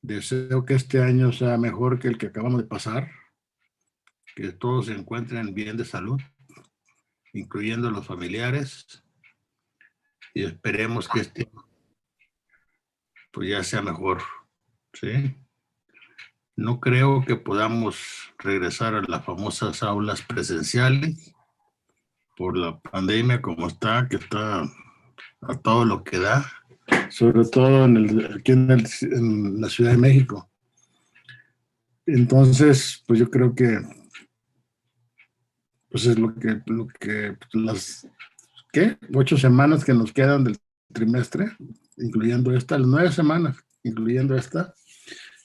deseo que este año sea mejor que el que acabamos de pasar, que todos se encuentren bien de salud, incluyendo los familiares, y esperemos que este pues ya sea mejor, ¿sí? No creo que podamos regresar a las famosas aulas presenciales por la pandemia como está, que está a todo lo que da, sobre todo aquí en la Ciudad de México. Entonces, pues yo creo que pues es las 8 semanas que nos quedan del trimestre, incluyendo esta, las 9 semanas, incluyendo esta,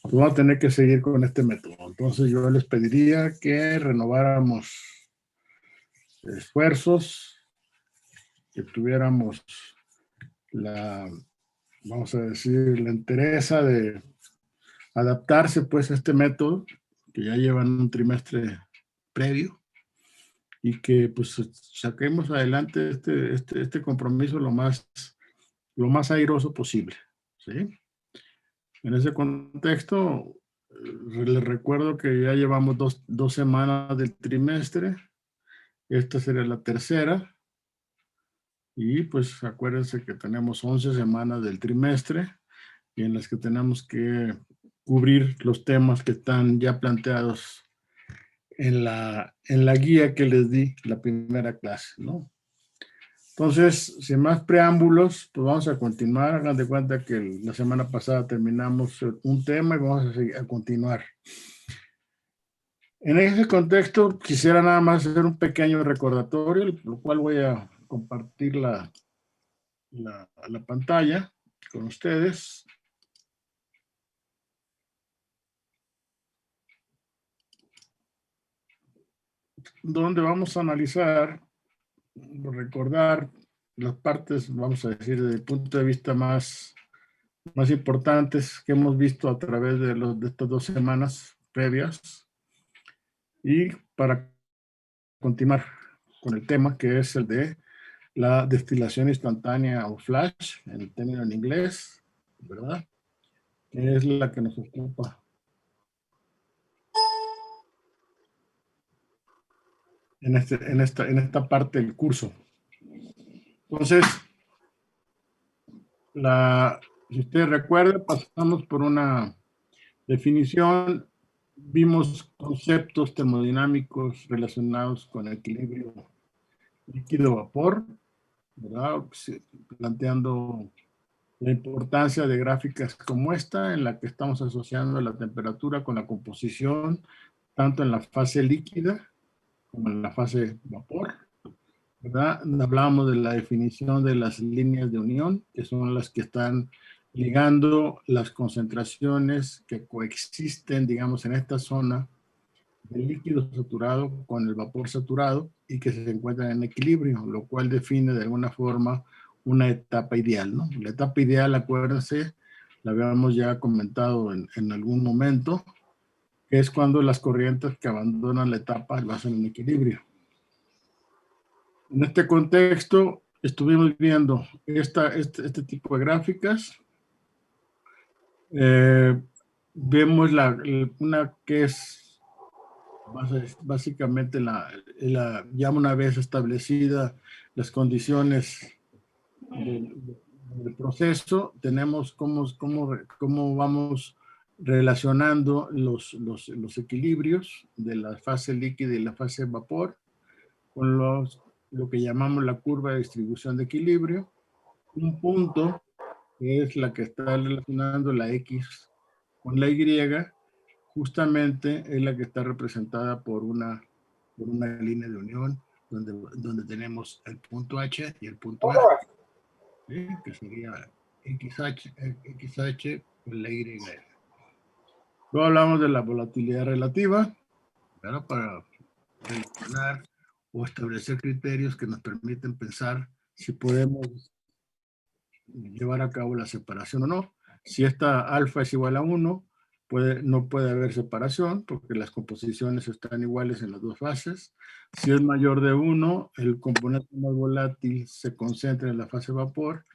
pues vamos a tener que seguir con este método. Entonces yo les pediría que renováramos esfuerzos, que tuviéramos vamos a decir, la entereza de adaptarse pues a este método, que ya llevan un trimestre previo, y que pues saquemos adelante este compromiso lo más airoso posible, ¿sí? En ese contexto, les recuerdo que ya llevamos dos semanas del trimestre, esta sería la tercera, y pues acuérdense que tenemos 11 semanas del trimestre, y en las que tenemos que cubrir los temas que están ya planteados en la guía que les di la primera clase, ¿no? Entonces, sin más preámbulos, pues vamos a continuar. Hagan de cuenta que la semana pasada terminamos un tema y vamos a continuar. En ese contexto, quisiera nada más hacer un pequeño recordatorio, lo cual voy a compartir la pantalla con ustedes. Donde vamos a analizar, recordar las partes, vamos a decir, desde el punto de vista más importantes que hemos visto a través de estas 2 semanas previas, y para continuar con el tema que es el de la destilación instantánea o flash, en el término en inglés, ¿verdad? Que es la que nos ocupa en esta parte del curso. Entonces, si ustedes recuerdan, pasamos por una definición, vimos conceptos termodinámicos relacionados con el equilibrio líquido-vapor, ¿verdad? Planteando la importancia de gráficas como esta, en la que estamos asociando la temperatura con la composición, tanto en la fase líquida como en la fase vapor, ¿verdad? Hablábamos de la definición de las líneas de unión, que son las que están ligando las concentraciones que coexisten, digamos, en esta zona del líquido saturado con el vapor saturado y que se encuentran en equilibrio, lo cual define de alguna forma una etapa ideal, ¿no? La etapa ideal, acuérdense, la habíamos ya comentado en algún momento, que es cuando las corrientes que abandonan la etapa lo hacen en equilibrio. En este contexto, estuvimos viendo este tipo de gráficas. Vemos una que es básicamente ya una vez establecidas las condiciones del proceso, tenemos cómo vamos relacionando los equilibrios de la fase líquida y la fase vapor con lo que llamamos la curva de distribución de equilibrio. Un punto que es la que está relacionando la X con la Y, justamente es la que está representada por una línea de unión donde tenemos el punto H y el punto F, ¿sí? Que sería XH con la Y. Luego hablamos de la volatilidad relativa, ¿verdad? Para relacionar o establecer criterios que nos permiten pensar si podemos llevar a cabo la separación o no. Si esta alfa es igual a 1, no puede haber separación porque las composiciones están iguales en las dos fases. Si es mayor de 1, el componente más volátil se concentra en la fase vapor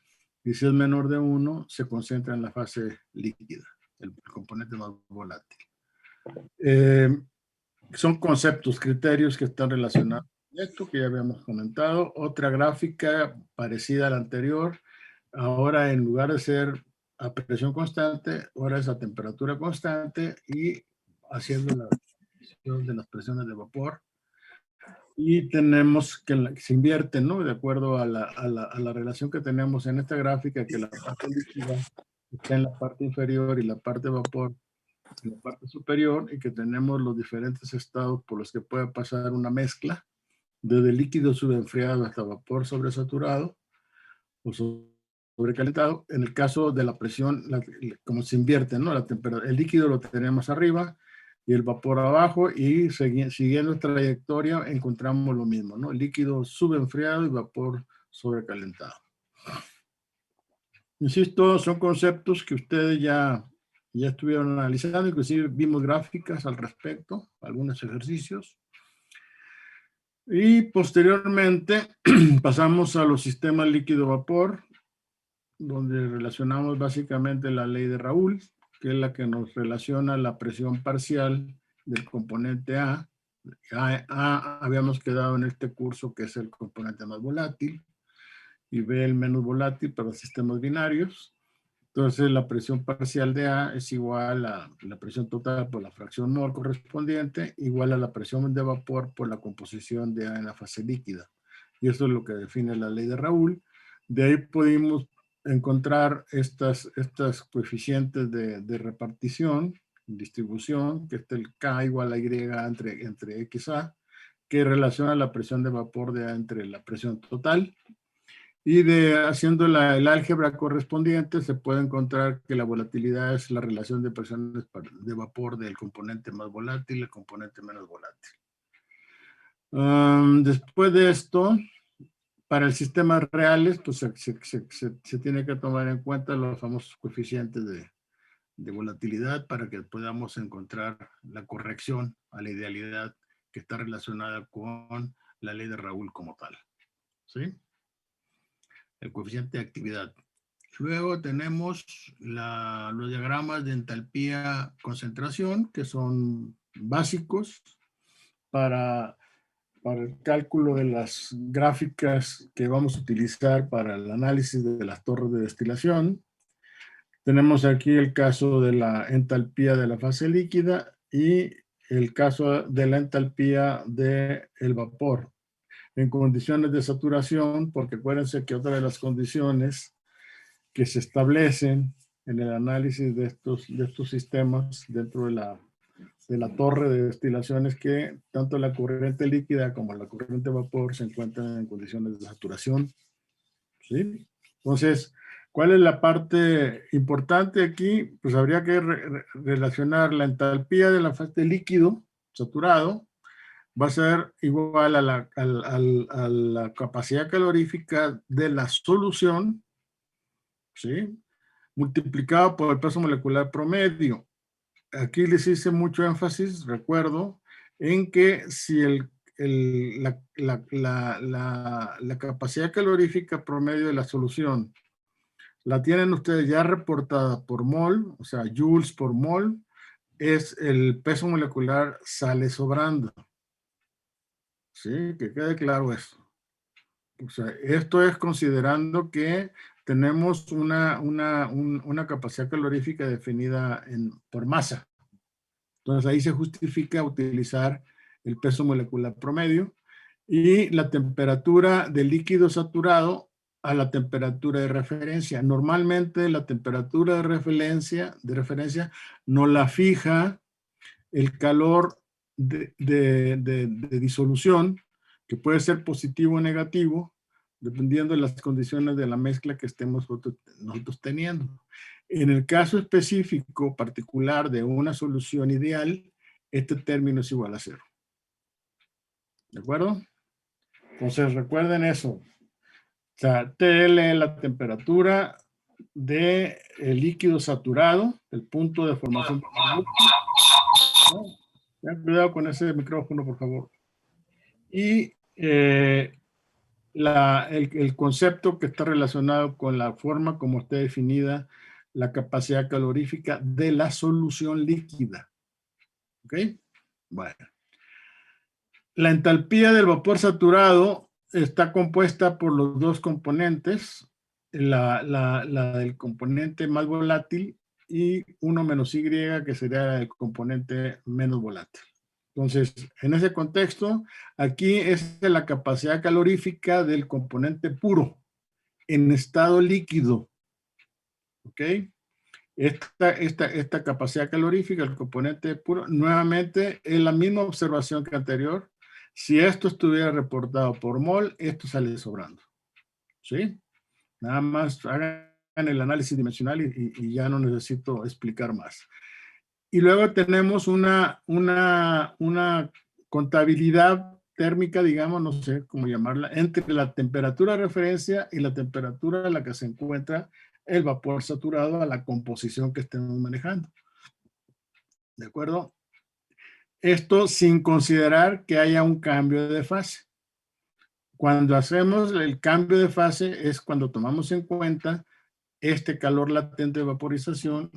y si es menor de 1, se concentra en la fase líquida, el componente más volátil. Son conceptos, criterios que están relacionados con esto, que ya habíamos comentado. Otra gráfica parecida a la anterior, ahora en lugar de ser a presión constante, ahora es a temperatura constante y haciendo la medición de las presiones de vapor. Y tenemos que se invierte, ¿no? De acuerdo a la relación que tenemos en esta gráfica, que la parte líquida está en la parte inferior y la parte de vapor en la parte superior, y que tenemos los diferentes estados por los que puede pasar una mezcla, desde líquido subenfriado hasta vapor sobresaturado o sobrecalentado. En el caso de la presión, como se invierte, ¿no? La temperatura, el líquido lo tenemos arriba y el vapor abajo, y siguiendo esta trayectoria encontramos lo mismo, ¿no? Líquido subenfriado y vapor sobrecalentado. Insisto, son conceptos que ustedes ya estuvieron analizando, inclusive vimos gráficas al respecto, algunos ejercicios. Y posteriormente pasamos a los sistemas líquido-vapor, donde relacionamos básicamente la ley de Raoult, que es la que nos relaciona la presión parcial del componente A. Habíamos quedado en este curso que es el componente más volátil, y B el menos volátil para sistemas binarios. Entonces la presión parcial de A es igual a la presión total por la fracción mol correspondiente, igual a la presión de vapor por la composición de A en la fase líquida. Y eso es lo que define la ley de Raoult. De ahí pudimos encontrar estas coeficientes de repartición, distribución, que es el K igual a Y entre XA, que relaciona la presión de vapor de A entre la presión total. Y haciendo el álgebra correspondiente, se puede encontrar que la volatilidad es la relación de presiones de vapor del componente más volátil y el componente menos volátil. Después de esto, para el sistemas reales, pues se tiene que tomar en cuenta los famosos coeficientes de volatilidad para que podamos encontrar la corrección a la idealidad que está relacionada con la ley de Raoult como tal. ¿Sí? El coeficiente de actividad. Luego tenemos los diagramas de entalpía concentración, que son básicos para el cálculo de las gráficas que vamos a utilizar para el análisis de las torres de destilación. Tenemos aquí el caso de la entalpía de la fase líquida y el caso de la entalpía del vapor en condiciones de saturación, porque acuérdense que otra de las condiciones que se establecen en el análisis de estos sistemas dentro de la torre de destilación es que tanto la corriente líquida como la corriente vapor se encuentran en condiciones de saturación. ¿Sí? Entonces, ¿cuál es la parte importante aquí? Pues habría que relacionar la entalpía de la fase líquido saturado, va a ser igual a la capacidad calorífica de la solución, ¿sí? Multiplicado por el peso molecular promedio. Aquí les hice mucho énfasis, recuerdo, en que si la capacidad calorífica promedio de la solución la tienen ustedes ya reportada por mol, o sea, joules por mol, es el peso molecular sale sobrando. Sí, que quede claro eso. O sea, esto es considerando que tenemos una capacidad calorífica definida por masa. Entonces ahí se justifica utilizar el peso molecular promedio y la temperatura del líquido saturado a la temperatura de referencia. Normalmente la temperatura de referencia no la fija el calor de disolución, que puede ser positivo o negativo, dependiendo de las condiciones de la mezcla que estemos nosotros teniendo. En el caso específico particular de una solución ideal, este término es igual a 0. ¿De acuerdo? Entonces recuerden eso. O sea, TL es la temperatura del líquido saturado, el punto de formación. Ten cuidado con ese micrófono, por favor. Y el concepto que está relacionado con la forma como está definida la capacidad calorífica de la solución líquida. ¿Ok? Bueno. La entalpía del vapor saturado está compuesta por los dos componentes, la del componente más volátil y 1 menos Y, que sería el componente menos volátil. Entonces, en ese contexto, aquí es la capacidad calorífica del componente puro en estado líquido. ¿Ok? Esta capacidad calorífica, el componente puro, nuevamente es la misma observación que anterior. Si esto estuviera reportado por mol, esto sale sobrando. ¿Sí? Nada más hagan el análisis dimensional y ya no necesito explicar más. Y luego tenemos una contabilidad térmica, digamos, no sé cómo llamarla, entre la temperatura de referencia y la temperatura a la que se encuentra el vapor saturado a la composición que estemos manejando. ¿De acuerdo? Esto sin considerar que haya un cambio de fase. Cuando hacemos el cambio de fase es cuando tomamos en cuenta este calor latente de vaporización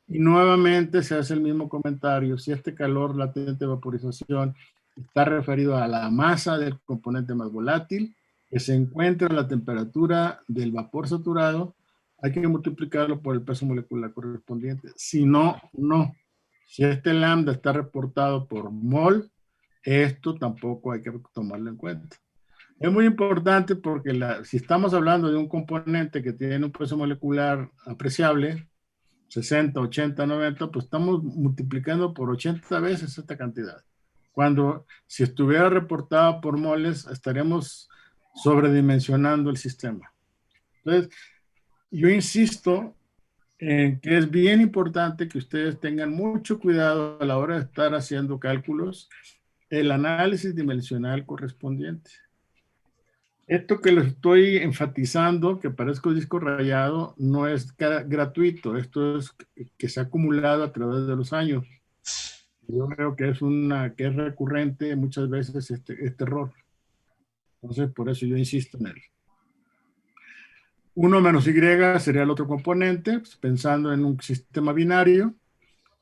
y nuevamente se hace el mismo comentario. Si este calor latente de vaporización está referido a la masa del componente más volátil, que se encuentra a la temperatura del vapor saturado, hay que multiplicarlo por el peso molecular correspondiente. Si no, no. Si este lambda está reportado por mol, esto tampoco hay que tomarlo en cuenta. Es muy importante porque si estamos hablando de un componente que tiene un peso molecular apreciable, 60, 80, 90, pues estamos multiplicando por 80 veces esta cantidad. Cuando si estuviera reportada por moles, estaríamos sobredimensionando el sistema. Entonces, yo insisto en que es bien importante que ustedes tengan mucho cuidado a la hora de estar haciendo cálculos, el análisis dimensional correspondiente. Esto que lo estoy enfatizando, que parezco disco rayado, no es gratuito. Esto es que se ha acumulado a través de los años. Yo creo que que es recurrente muchas veces este error. Entonces, por eso yo insisto en él. 1 menos Y sería el otro componente, pues, pensando en un sistema binario.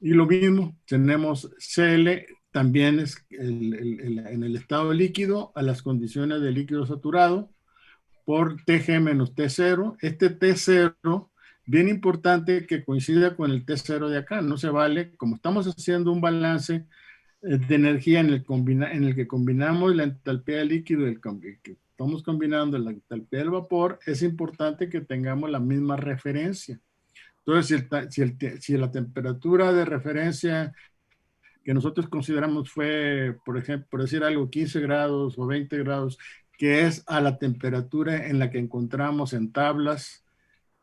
Y lo mismo, tenemos Cl, también es en el estado líquido, a las condiciones de líquido saturado, por Tg menos T0. Este T0, bien importante que coincida con el T0 de acá. No se vale, como estamos haciendo un balance de energía en el que combinamos la entalpía del líquido y que estamos combinando la entalpía del vapor, es importante que tengamos la misma referencia. Entonces, si la temperatura de referencia que nosotros consideramos fue, por ejemplo, por decir algo, 15 grados o 20 grados, que es a la temperatura en la que encontramos en tablas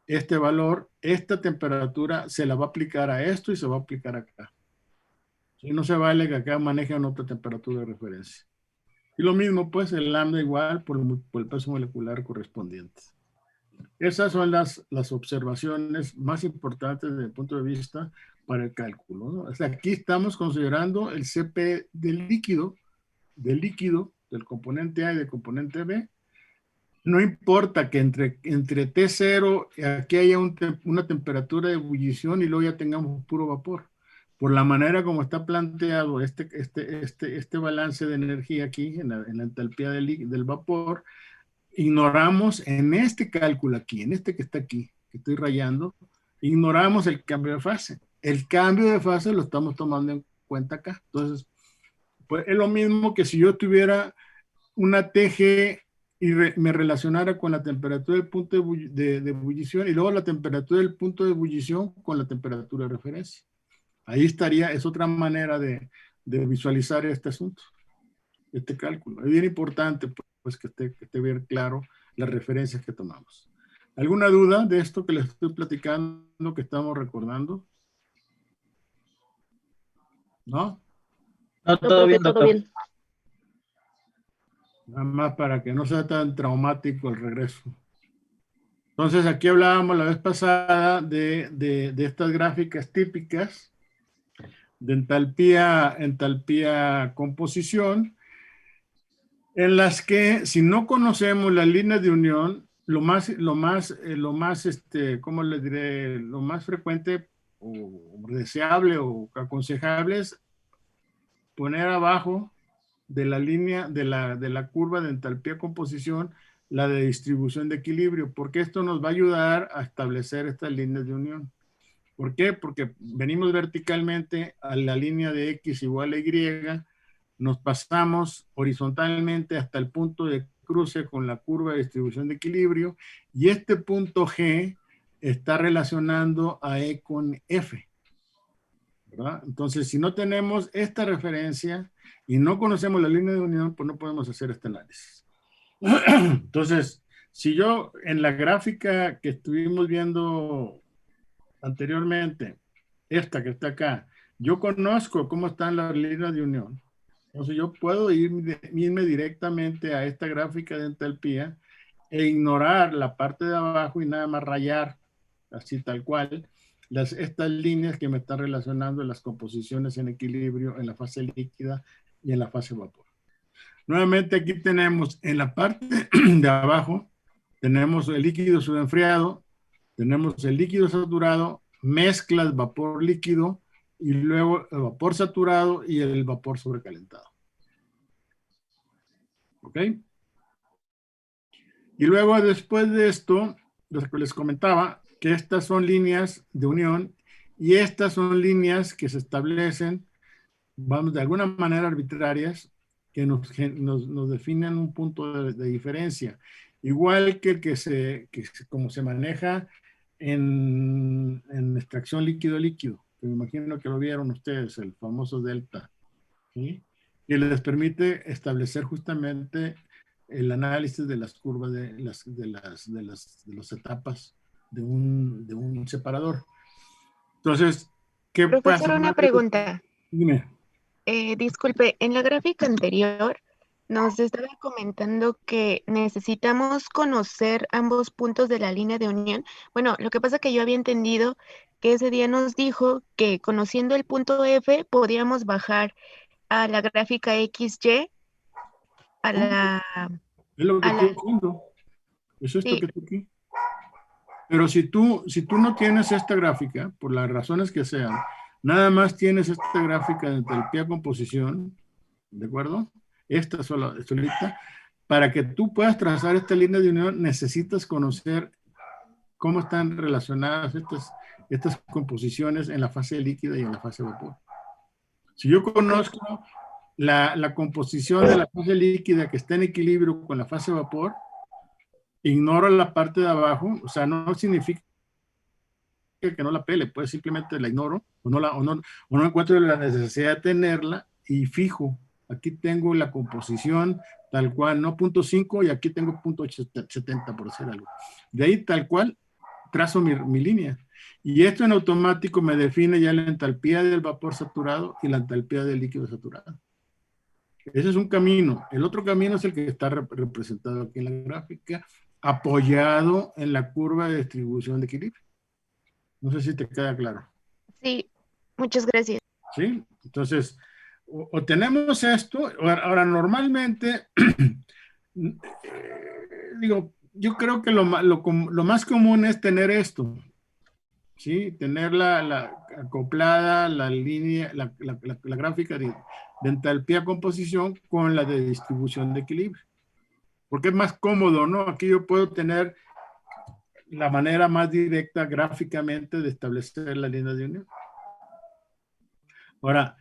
este valor, esta temperatura se la va a aplicar a esto y se va a aplicar acá. Y no se vale que acá manejen otra temperatura de referencia. Y lo mismo, pues, el lambda igual por el peso molecular correspondiente. Esas son las observaciones más importantes desde el punto de vista para el cálculo, ¿no? O sea, aquí estamos considerando el CP del líquido, del componente A y del componente B. No importa que entre T0 aquí haya una temperatura de ebullición y luego ya tengamos puro vapor. Por la manera como está planteado este balance de energía aquí en la entalpía del vapor, ignoramos en este cálculo aquí, en este que está aquí, que estoy rayando, ignoramos el cambio de fase. El cambio de fase lo estamos tomando en cuenta acá. Entonces, pues es lo mismo que si yo tuviera una TG y me relacionara con la temperatura del punto de ebullición y luego la temperatura del punto de ebullición con la temperatura de referencia. Ahí estaría, es otra manera de visualizar este asunto, este cálculo. Es bien importante pues que esté bien claro las referencias que tomamos. ¿Alguna duda de esto que les estoy platicando, que estamos recordando? ¿No? No, No, todo profe, bien, todo doctor. bien. Nada más para que no sea tan traumático el regreso. Entonces, aquí hablábamos la vez pasada de estas gráficas típicas de entalpía composición. En las que si no conocemos las líneas de unión, ¿cómo le diré? Lo más frecuente o deseable o aconsejable es poner abajo de la línea de la curva de entalpía composición la de distribución de equilibrio, porque esto nos va a ayudar a establecer estas líneas de unión. ¿Por qué? Porque venimos verticalmente a la línea de X igual a Y, nos pasamos horizontalmente hasta el punto de cruce con la curva de distribución de equilibrio y este punto G está relacionando a E con F, ¿verdad? Entonces, si no tenemos esta referencia y no conocemos la línea de unión, pues no podemos hacer este análisis. Entonces, si yo en la gráfica que estuvimos viendo anteriormente, esta que está acá, yo conozco cómo están las líneas de unión. Entonces yo puedo irme directamente a esta gráfica de entalpía e ignorar la parte de abajo y nada más rayar, así tal cual, estas líneas que me están relacionando las composiciones en equilibrio en la fase líquida y en la fase vapor. Nuevamente aquí tenemos en la parte de abajo, tenemos el líquido subenfriado, tenemos el líquido saturado, mezclas vapor líquido y luego el vapor saturado y el vapor sobrecalentado. ¿Ok? Y luego después de esto, les comentaba que estas son líneas de unión y estas son líneas que se establecen, vamos, de alguna manera arbitrarias, que nos definen un punto de diferencia. Igual que el como se maneja en extracción líquido-líquido, que me imagino que lo vieron ustedes, el famoso delta, ¿sí? Que les permite establecer justamente el análisis de las curvas de las etapas de un separador. Entonces, ¿qué pasa? Profesor, una pregunta. Dime. Disculpe, en la gráfica anterior nos estaba comentando que necesitamos conocer ambos puntos de la línea de unión. Bueno, lo que pasa es que yo había entendido que ese día nos dijo que conociendo el punto F podíamos bajar a la gráfica XY, a la, Es lo que a estoy la, haciendo. Es esto sí, que está aquí. Pero si tú no tienes esta gráfica, por las razones que sean, nada más tienes esta gráfica de entalpía composición, ¿de acuerdo? Esta solita. Para que tú puedas trazar esta línea de unión, necesitas conocer cómo están relacionadas estas composiciones en la fase líquida y en la fase vapor. Si yo ok. conozco la composición de la fase líquida que está en equilibrio con la fase vapor, ignoro la parte de abajo, o sea, no significa que no la pele, pues simplemente la ignoro o no encuentro la necesidad de tenerla y fijo, aquí tengo la composición tal cual, no punto 5 y aquí tengo punto 70 por hacer algo. De ahí tal cual trazo mi línea. Y esto en automático me define ya la entalpía del vapor saturado y la entalpía del líquido saturado. Ese es un camino. El otro camino es el que está representado aquí en la gráfica, apoyado en la curva de distribución de equilibrio. No sé si te queda claro. Sí, muchas gracias. ¿Sí? Entonces, o tenemos esto, ahora normalmente, digo, yo creo que lo más común es tener esto, ¿sí? Tener la acoplada, la línea, la gráfica de entalpía composición con la de distribución de equilibrio. Porque es más cómodo, ¿no? Aquí yo puedo tener la manera más directa gráficamente de establecer la línea de unión. Ahora,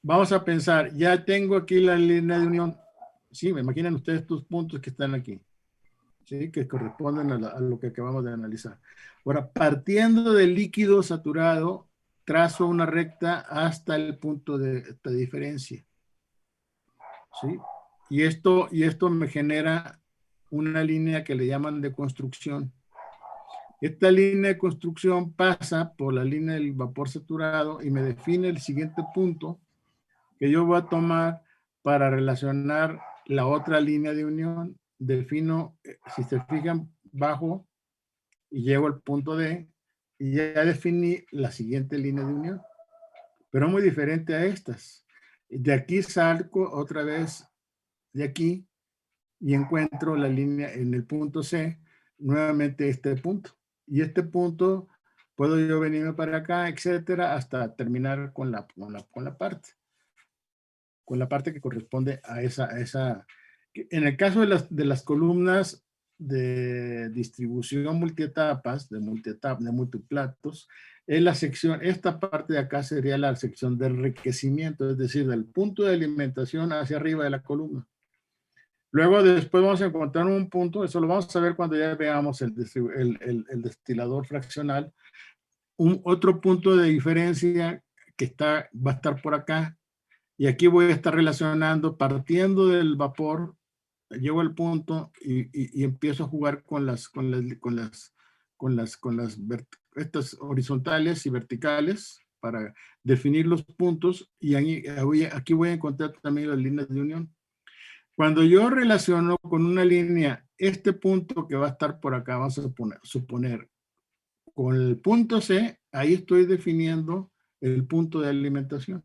vamos a pensar, ya tengo aquí la línea de unión. Sí, me imaginan ustedes estos puntos que están aquí, ¿sí? Que corresponden a lo que acabamos de analizar. Ahora, partiendo del líquido saturado, trazo una recta hasta el punto de esta diferencia, ¿sí? Y esto me genera una línea que le llaman de construcción. Esta línea de construcción pasa por la línea del vapor saturado y me define el siguiente punto que yo voy a tomar para relacionar la otra línea de unión. Defino, si se fijan, bajo y llego al punto D y ya definí la siguiente línea de unión, pero muy diferente a estas. De aquí salgo otra vez de aquí y encuentro la línea en el punto C, nuevamente este punto. Y este punto puedo yo venirme para acá, etcétera, hasta terminar con la parte que corresponde a esa. En el caso de las columnas de distribución multietapas, de multiplatos, es la sección, esta parte de acá sería la sección de enriquecimiento, es decir, del punto de alimentación hacia arriba de la columna. Luego después vamos a encontrar un punto, eso lo vamos a ver cuando ya veamos el destilador fraccional, otro punto de diferencia que va a estar por acá, y aquí voy a estar relacionando, partiendo del vapor, llego al punto y empiezo a jugar con estas horizontales y verticales para definir los puntos, y aquí voy a encontrar también las líneas de unión. Cuando yo relaciono con una línea este punto que va a estar por acá, vamos a suponer con el punto C, ahí estoy definiendo el punto de alimentación.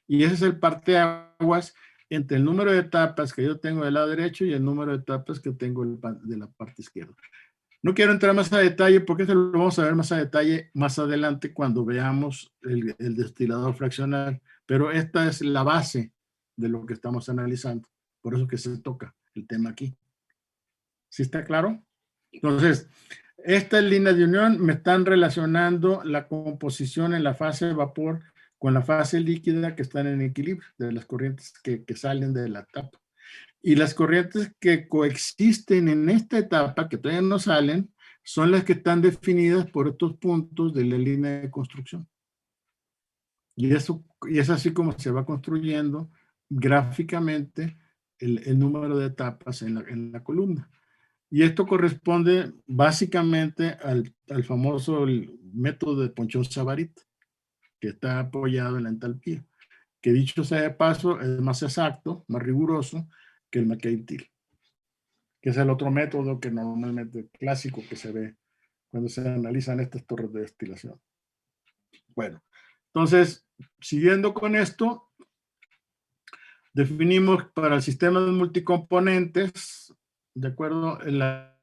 Y ese es el parteaguas entre el número de etapas que yo tengo del lado derecho y el número de etapas que tengo de la parte izquierda. No quiero entrar más a detalle porque eso lo vamos a ver más a detalle más adelante cuando veamos el destilador fraccional, pero esta es la base de lo que estamos analizando. Por eso que se toca el tema aquí. ¿Sí está claro? Entonces, estas líneas de unión me están relacionando la composición en la fase de vapor con la fase líquida que están en equilibrio de las corrientes que salen de la etapa. Y las corrientes que coexisten en esta etapa, que todavía no salen, son las que están definidas por estos puntos de la línea de construcción. Y es así como se va construyendo gráficamente el número de etapas en la columna. Y esto corresponde básicamente al famoso método de Ponchon-Savarit, que está apoyado en la entalpía, que dicho sea de paso es más exacto, más riguroso que el McCabe-Thiele, que es el otro método que normalmente clásico que se ve cuando se analizan estas torres de destilación. Bueno, entonces, siguiendo con esto, definimos para el sistema de multicomponentes, de acuerdo en la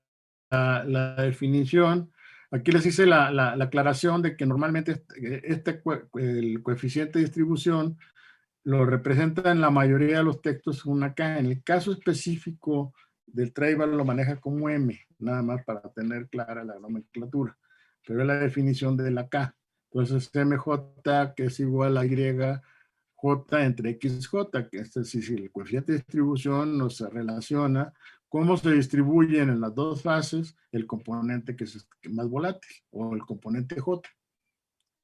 definición, aquí les hice la aclaración de que normalmente el coeficiente de distribución lo representa en la mayoría de los textos una K. En el caso específico del Treiber lo maneja como M, nada más para tener clara la nomenclatura, pero es la definición de la K. Entonces MJ, que es igual a YJ entre XJ, que es decir, el coeficiente de distribución nos relaciona cómo se distribuyen en las dos fases el componente que es más volátil, o el componente J,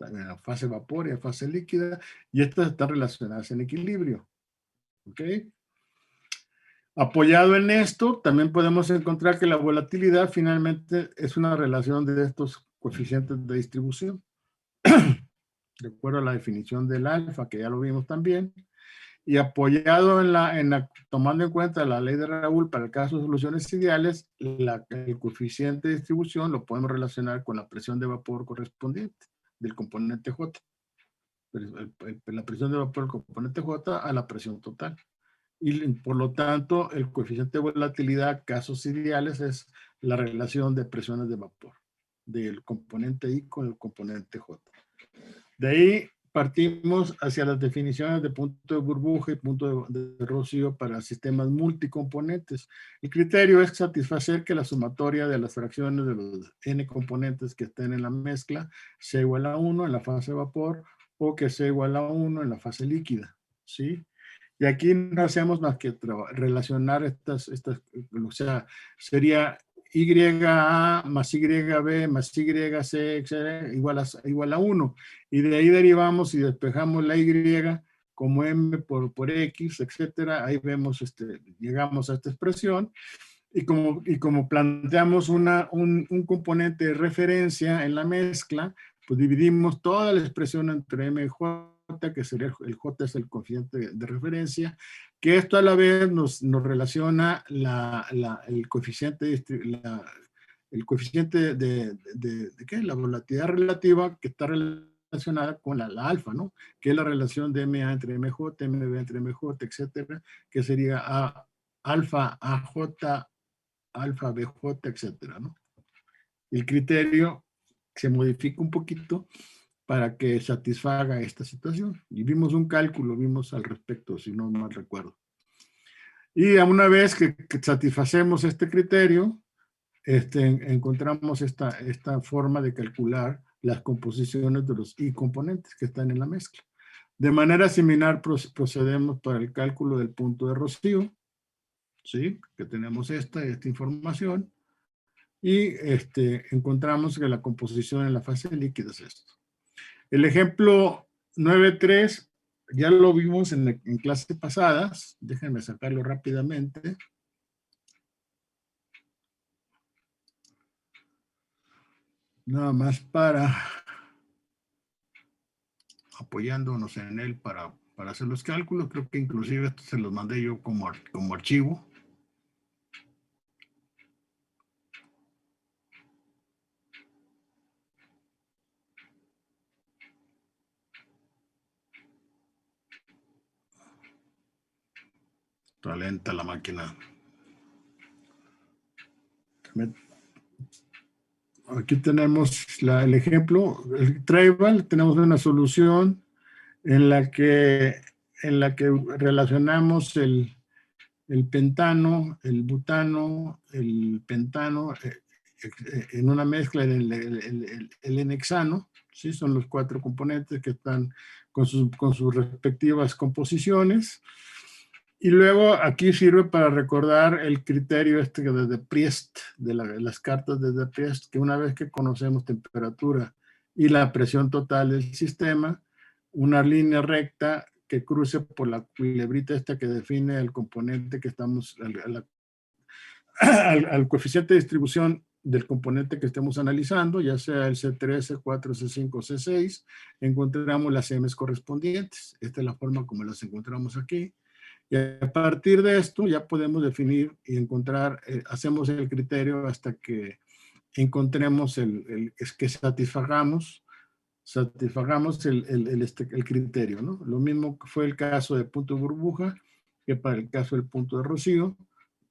en la fase vapor y en fase líquida, y estas están relacionadas en equilibrio. ¿Ok? Apoyado en esto, también podemos encontrar que la volatilidad finalmente es una relación de estos coeficientes de distribución. De acuerdo a la definición del alfa, que ya lo vimos también, y apoyado tomando en cuenta la ley de Raoult para el caso de soluciones ideales, el coeficiente de distribución lo podemos relacionar con la presión de vapor correspondiente del componente J. La presión de vapor del componente J a la presión total. Y por lo tanto, el coeficiente de volatilidad, casos ideales, es la relación de presiones de vapor del componente I con el componente J. De ahí partimos hacia las definiciones de punto de burbuja y punto de rocío para sistemas multicomponentes. El criterio es satisfacer que la sumatoria de las fracciones de los n componentes que estén en la mezcla sea igual a 1 en la fase de vapor o que sea igual a 1 en la fase líquida, ¿sí? Y aquí no hacemos más que relacionar estas, o sea, sería YA más YB más YC, etcétera, igual a 1. Y de ahí derivamos y despejamos la Y como M por X, etcétera. Ahí vemos, llegamos a esta expresión. Y como planteamos un componente de referencia en la mezcla, pues dividimos toda la expresión entre M y J, que sería el J es el coeficiente de referencia, que esto a la vez nos relaciona el coeficiente de ¿qué? La volatilidad relativa que está relacionada con la alfa, ¿no? Que es la relación de MA entre MJ, MB entre MJ, etcétera, que sería A alfa AJ, alfa BJ, etcétera, ¿no? El criterio se modifica un poquito para que satisfaga esta situación. Y vimos un cálculo, vimos al respecto, si no mal recuerdo. Y una vez que satisfacemos este criterio, encontramos esta forma de calcular las composiciones de los I componentes que están en la mezcla. De manera similar procedemos para el cálculo del punto de rocío, ¿sí? Que tenemos esta información, y encontramos que la composición en la fase líquida es esto. El ejemplo 9.3 ya lo vimos en clases pasadas. Déjenme sacarlo rápidamente. Nada más para apoyándonos en él para hacer los cálculos. Creo que inclusive esto se los mandé yo como archivo. Está lenta la máquina. Aquí tenemos el ejemplo, el tribal. Tenemos una solución en la que relacionamos el pentano, el butano, el pentano en una mezcla en el N-hexano, ¿sí? Son los 4 componentes que están con sus respectivas composiciones. Y luego aquí sirve para recordar el criterio de Priest, de las cartas de Priest, que una vez que conocemos temperatura y la presión total del sistema, una línea recta que cruce por la culebrita esta que define el componente que estamos, al coeficiente de distribución del componente que estemos analizando, ya sea el C3, C4, C5, C6, encontramos las M's correspondientes. Esta es la forma como las encontramos aquí. Y a partir de esto ya podemos definir y encontrar, hacemos el criterio hasta que encontremos que satisfagamos el criterio, ¿no? Lo mismo que fue el caso de punto de burbuja que para el caso del punto de rocío,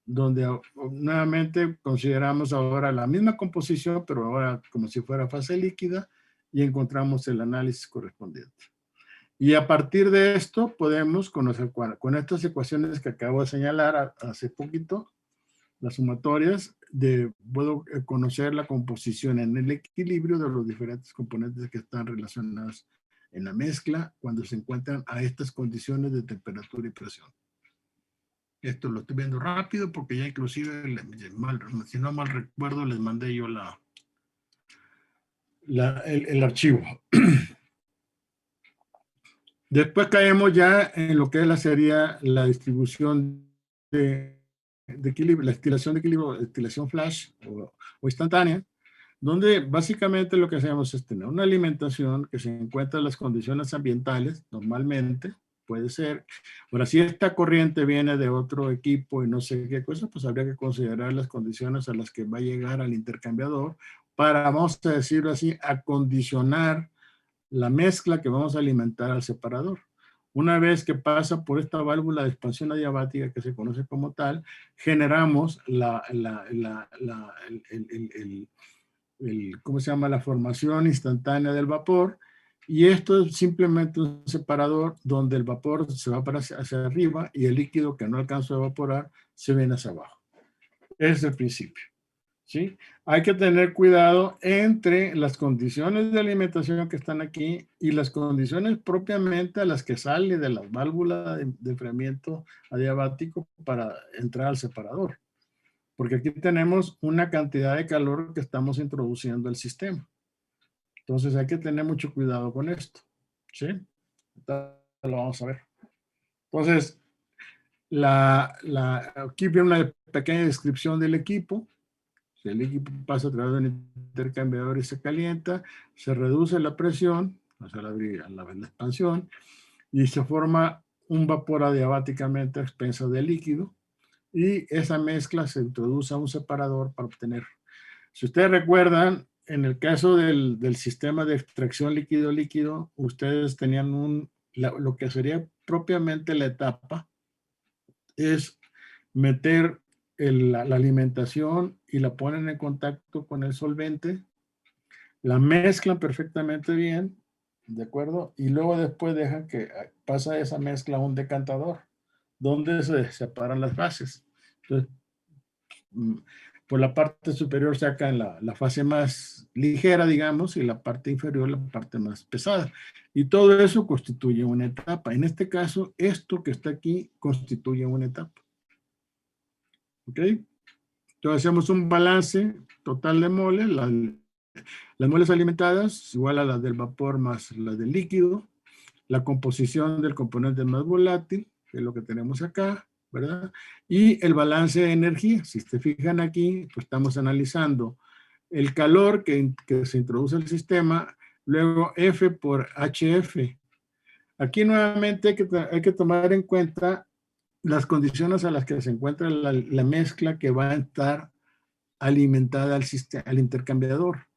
donde nuevamente consideramos ahora la misma composición, pero ahora como si fuera fase líquida, y encontramos el análisis correspondiente. Y a partir de esto podemos conocer con estas ecuaciones que acabo de señalar hace poquito, las sumatorias, puedo conocer la composición en el equilibrio de los diferentes componentes que están relacionados en la mezcla cuando se encuentran a estas condiciones de temperatura y presión. Esto lo estoy viendo rápido porque ya inclusive, si no mal recuerdo, les mandé yo el archivo. Después caemos ya en lo que sería la distribución de equilibrio, la estilación de equilibrio, estilación flash o instantánea, donde básicamente lo que hacemos es tener una alimentación que se encuentra en las condiciones ambientales, normalmente, puede ser. Ahora, si esta corriente viene de otro equipo y no sé qué cosa, pues habría que considerar las condiciones a las que va a llegar al intercambiador para, vamos a decirlo así, acondicionar la mezcla que vamos a alimentar al separador. Una vez que pasa por esta válvula de expansión adiabática que se conoce como tal, generamos ¿cómo se llama? La formación instantánea del vapor, y esto es simplemente un separador donde el vapor se va hacia arriba y el líquido que no alcanzó a evaporar se viene hacia abajo. Ese es el principio. ¿Sí? Hay que tener cuidado entre las condiciones de alimentación que están aquí y las condiciones propiamente a las que sale de las válvulas de enfriamiento adiabático para entrar al separador. Porque aquí tenemos una cantidad de calor que estamos introduciendo al sistema. Entonces hay que tener mucho cuidado con esto. ¿Sí? Entonces, lo vamos a ver. Entonces, aquí viene una pequeña descripción del equipo. El equipo pasa a través de un intercambiador y se calienta, se reduce la presión, o sea, la expansión, y se forma un vapor adiabáticamente a expensas del líquido, y esa mezcla se introduce a un separador para obtener. Si ustedes recuerdan, en el caso del sistema de extracción líquido-líquido, ustedes tenían lo que sería propiamente la etapa, es meter la alimentación y la ponen en contacto con el solvente, la mezclan perfectamente bien, ¿de acuerdo? Y luego después dejan que pasa esa mezcla a un decantador, donde se separan las fases. Entonces, por la parte superior sacan la fase más ligera, digamos, y la parte inferior la parte más pesada. Y todo eso constituye una etapa. En este caso, esto que está aquí constituye una etapa. ¿Ok? Entonces hacemos un balance total de moles. Las moles alimentadas igual a las del vapor más las del líquido. La composición del componente más volátil, que es lo que tenemos acá, ¿verdad? Y el balance de energía. Si se fijan aquí, pues estamos analizando el calor que se introduce al sistema, luego F por HF. Aquí nuevamente hay que tomar en cuenta las condiciones a las que se encuentra la mezcla que va a estar alimentada al intercambiador.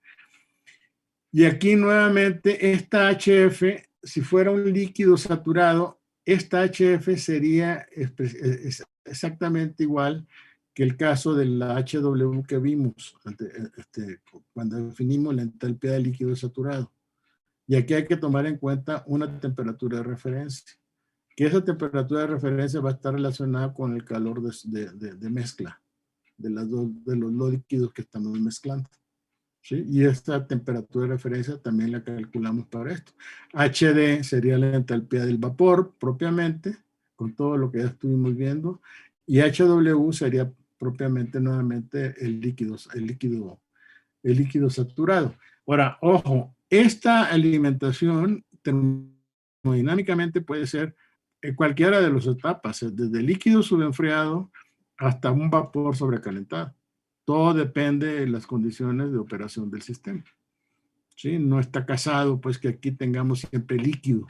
Y aquí nuevamente esta HF, si fuera un líquido saturado, esta HF sería exactamente igual que el caso de la HW que vimos cuando definimos la entalpía del líquido saturado. Y aquí hay que tomar en cuenta una temperatura de referencia, que esa temperatura de referencia va a estar relacionada con el calor de mezcla de los dos líquidos que estamos mezclando. ¿Sí? Y esta temperatura de referencia también la calculamos para esto. HD sería la entalpía del vapor propiamente, con todo lo que ya estuvimos viendo, y HW sería propiamente nuevamente el líquido saturado. Ahora, ojo, esta alimentación termodinámicamente puede ser en cualquiera de las etapas, desde líquido subenfriado hasta un vapor sobrecalentado. Todo depende de las condiciones de operación del sistema. ¿Sí? No está casado, pues, que aquí tengamos siempre líquido.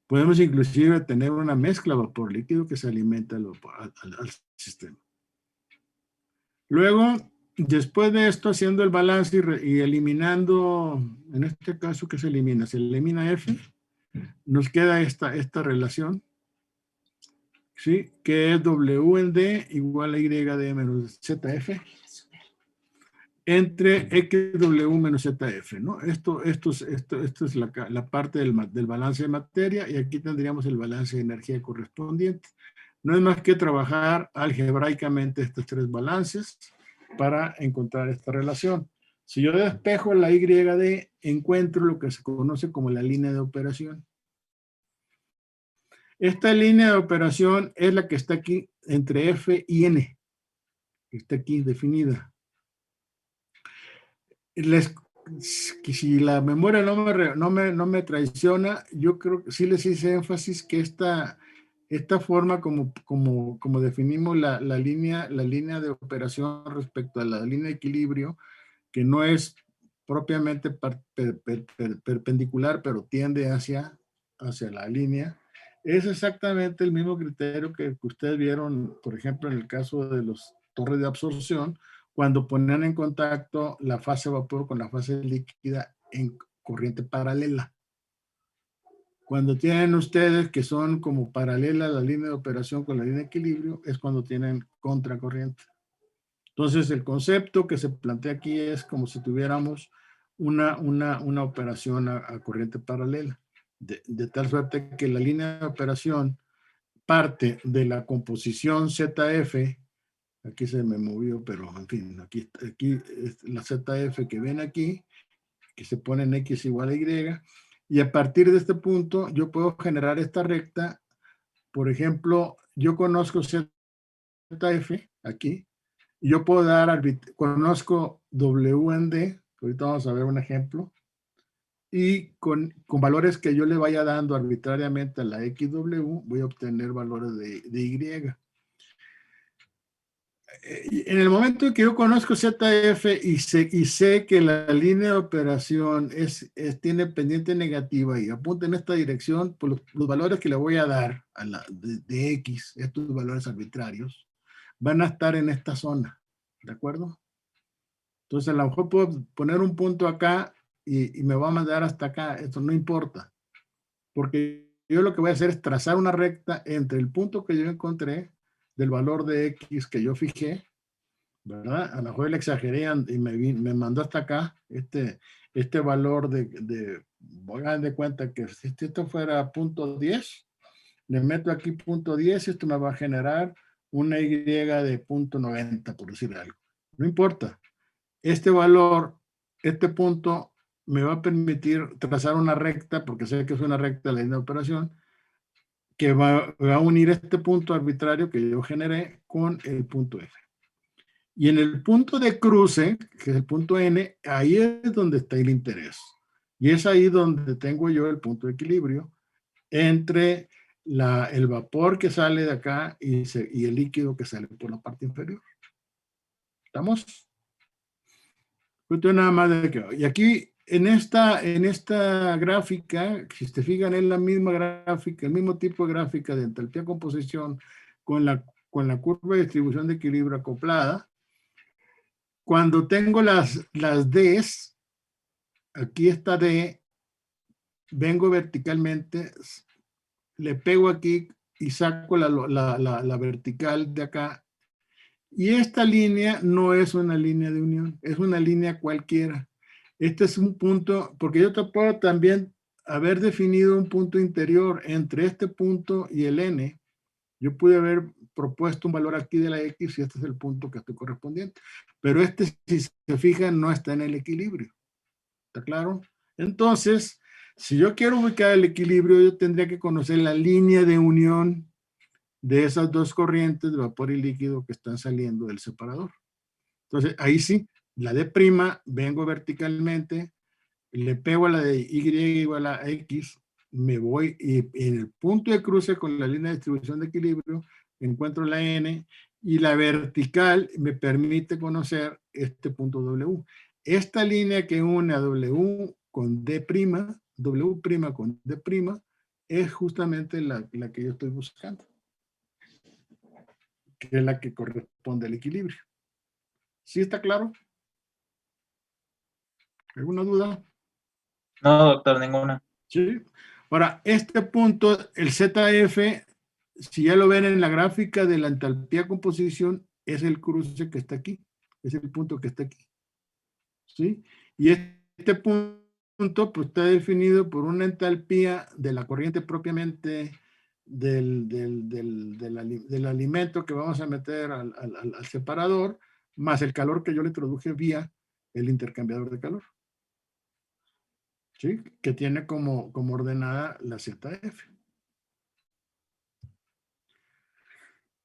Podemos inclusive tener una mezcla vapor-líquido que se alimenta al sistema. Luego, después de esto, haciendo el balance y eliminando, en este caso, ¿qué se elimina? Se elimina F, nos queda esta relación, ¿sí? Que es W en D igual a Y de menos ZF entre XW menos ZF, ¿no? Esto es la parte del balance de materia, y aquí tendríamos el balance de energía correspondiente. No es más que trabajar algebraicamente estos tres balances para encontrar esta relación. Si yo despejo la YD, encuentro lo que se conoce como la línea de operación. Esta línea de operación es la que está aquí entre F y N, que está aquí definida. Si la memoria no me traiciona, yo creo que sí les hice énfasis que esta forma como definimos la línea de operación respecto a la línea de equilibrio, que no es propiamente perpendicular, pero tiende hacia la línea, es exactamente el mismo criterio que ustedes vieron, por ejemplo, en el caso de los torres de absorción, cuando ponían en contacto la fase vapor con la fase líquida en corriente paralela. Cuando tienen ustedes que son como paralela la línea de operación con la línea de equilibrio, es cuando tienen contracorriente. Entonces, el concepto que se plantea aquí es como si tuviéramos una operación a corriente paralela, de tal suerte que la línea de operación parte de la composición ZF. Aquí se me movió, pero en fin, aquí es la ZF que ven aquí, que se pone en X igual a Y, y a partir de este punto yo puedo generar esta recta. Por ejemplo, yo conozco ZF aquí, y yo puedo conozco W en D, que ahorita vamos a ver un ejemplo, y con valores que yo le vaya dando arbitrariamente a la XW, voy a obtener valores de Y. En el momento en que yo conozco ZF y sé que la línea de operación tiene pendiente negativa y apunta en esta dirección, pues los valores que le voy a dar a de X, estos valores arbitrarios, van a estar en esta zona, ¿de acuerdo? Entonces a lo mejor puedo poner un punto acá y me va a mandar hasta acá, esto no importa, porque yo lo que voy a hacer es trazar una recta entre el punto que yo encontré, del valor de X que yo fijé, ¿verdad? A lo mejor le exageré y me mandó hasta acá este valor voy a dar de cuenta que si esto fuera punto 10, le meto aquí punto 10 y esto me va a generar una Y de punto 90, por decir algo. No importa. Este valor, este punto, me va a permitir trazar una recta, porque sé que es una recta la línea de operación, que va a unir este punto arbitrario que yo generé con el punto F. Y en el punto de cruce, que es el punto N, ahí es donde está el interés. Y es ahí donde tengo yo el punto de equilibrio entre el vapor que sale de acá y el líquido que sale por la parte inferior. ¿Estamos? Esto nada más de que, y aquí en esta gráfica, si te fijan, es la misma gráfica, el mismo tipo de gráfica de entalpía composición con la curva de distribución de equilibrio acoplada. Cuando tengo las Ds, aquí está D, vengo verticalmente, le pego aquí y saco la vertical de acá. Y esta línea no es una línea de unión, es una línea cualquiera. Este es un punto, porque yo te puedo también haber definido un punto interior entre este punto y el N. Yo pude haber propuesto un valor aquí de la X y este es el punto que estoy correspondiente. Pero este, si se fijan, no está en el equilibrio. ¿Está claro? Entonces, si yo quiero ubicar el equilibrio, yo tendría que conocer la línea de unión de esas dos corrientes de vapor y líquido que están saliendo del separador. Entonces, ahí sí, la D', vengo verticalmente, le pego a la de Y igual a X, me voy y en el punto de cruce con la línea de distribución de equilibrio encuentro la N y la vertical me permite conocer este punto W. Esta línea que une a W con D', W' con D', es justamente la que yo estoy buscando, que es la que corresponde al equilibrio. ¿Sí está claro? ¿Alguna duda? No, doctor, ninguna. Sí. Ahora, este punto, el ZF, si ya lo ven en la gráfica de la entalpía composición, es el cruce que está aquí. Es el punto que está aquí. ¿Sí? Y este punto pues, está definido por una entalpía de la corriente propiamente del alimento que vamos a meter al separador, más el calor que yo le introduje vía el intercambiador de calor. ¿Sí? Que tiene como ordenada la ZF.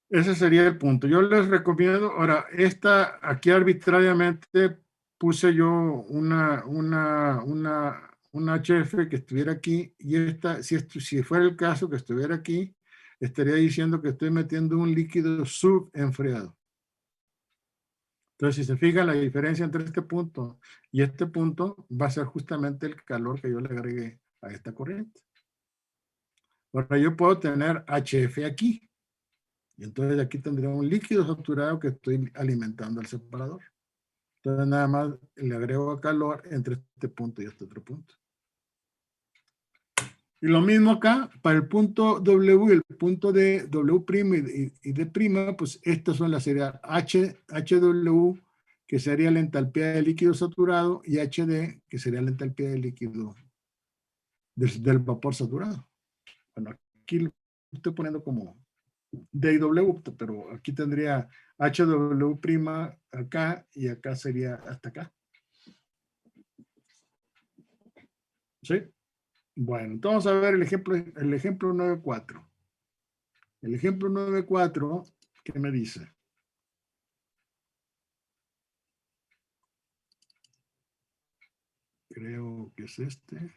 Ese sería el punto. Yo les recomiendo, ahora, aquí arbitrariamente puse yo una HF que estuviera aquí, y si fuera el caso que estuviera aquí, estaría diciendo que estoy metiendo un líquido subenfriado. Entonces, si se fijan, la diferencia entre este punto y este punto va a ser justamente el calor que yo le agregué a esta corriente. Ahora, yo puedo tener HF aquí. Y entonces aquí tendría un líquido saturado que estoy alimentando al separador. Entonces nada más le agrego calor entre este punto y este otro punto. Y lo mismo acá, para el punto W y el punto de W' y D', pues estas son las series HW, que sería la entalpía del líquido saturado, y HD, que sería la entalpía del líquido del vapor saturado. Bueno, aquí lo estoy poniendo como DW, pero aquí tendría HW' acá y acá sería hasta acá. ¿Sí? Bueno, entonces vamos a ver el ejemplo 9.4. El ejemplo 9.4, ¿qué me dice? Creo que es este.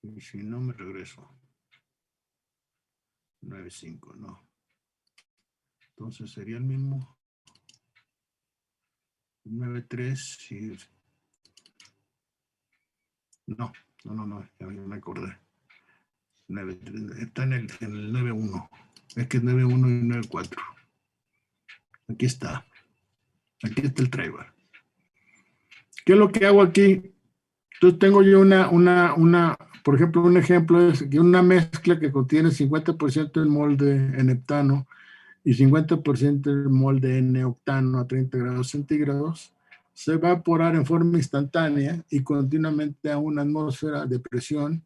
Y si no, me regreso. 9.5, no. Entonces sería el mismo. 9.3, sí. No, ya me acordé. 9.3, está en el 9.1. Es que es 9.1 y 9.4. Aquí está. Aquí está el driver. ¿Qué es lo que hago aquí? Entonces tengo yo por ejemplo, un ejemplo es que una mezcla que contiene 50% en molde en heptano y 50% en molde en octano a 30 grados centígrados, se va a evaporar en forma instantánea y continuamente a una atmósfera de presión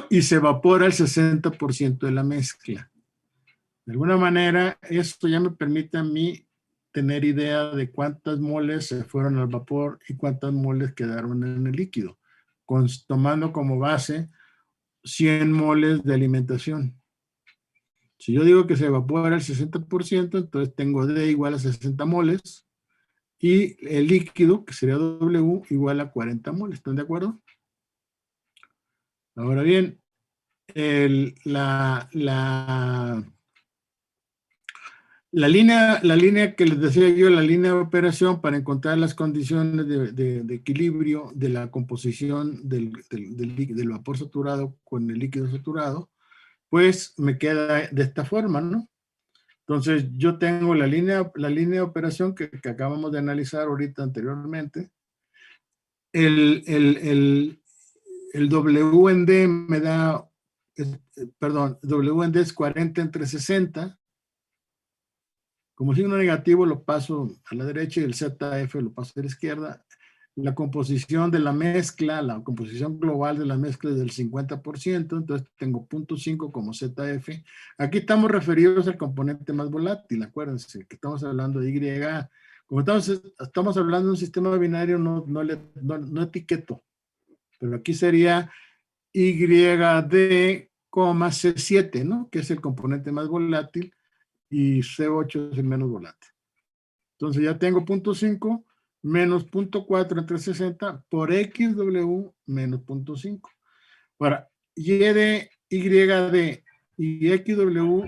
y se evapora el 60% de la mezcla. De alguna manera, esto ya me permite a mí tener idea de cuántas moles se fueron al vapor y cuántas moles quedaron en el líquido, tomando como base 100 moles de alimentación. Si yo digo que se evapora el 60%, entonces tengo D igual a 60 moles y el líquido, que sería W, igual a 40 moles. ¿Están de acuerdo? Ahora bien, la línea que les decía yo, la línea de operación para encontrar las condiciones de equilibrio de la composición del vapor saturado con el líquido saturado, pues me queda de esta forma, ¿no? Entonces, yo tengo la línea de operación que acabamos de analizar ahorita anteriormente. El W en D me da, perdón, W en D es 40 entre 60. Como signo negativo lo paso a la derecha y el ZF lo paso a la izquierda. La composición de la mezcla, la composición global de la mezcla es del 50%, entonces tengo 0.5 como ZF. Aquí estamos referidos al componente más volátil, acuérdense que estamos hablando de Y. Como estamos hablando de un sistema binario, no etiqueto, pero aquí sería YD, C7, ¿no? Que es el componente más volátil y C8 es el menos volátil. Entonces ya tengo 0.5 menos 0.4 entre 60 por XW menos 0.5. Ahora, YD, YD y XW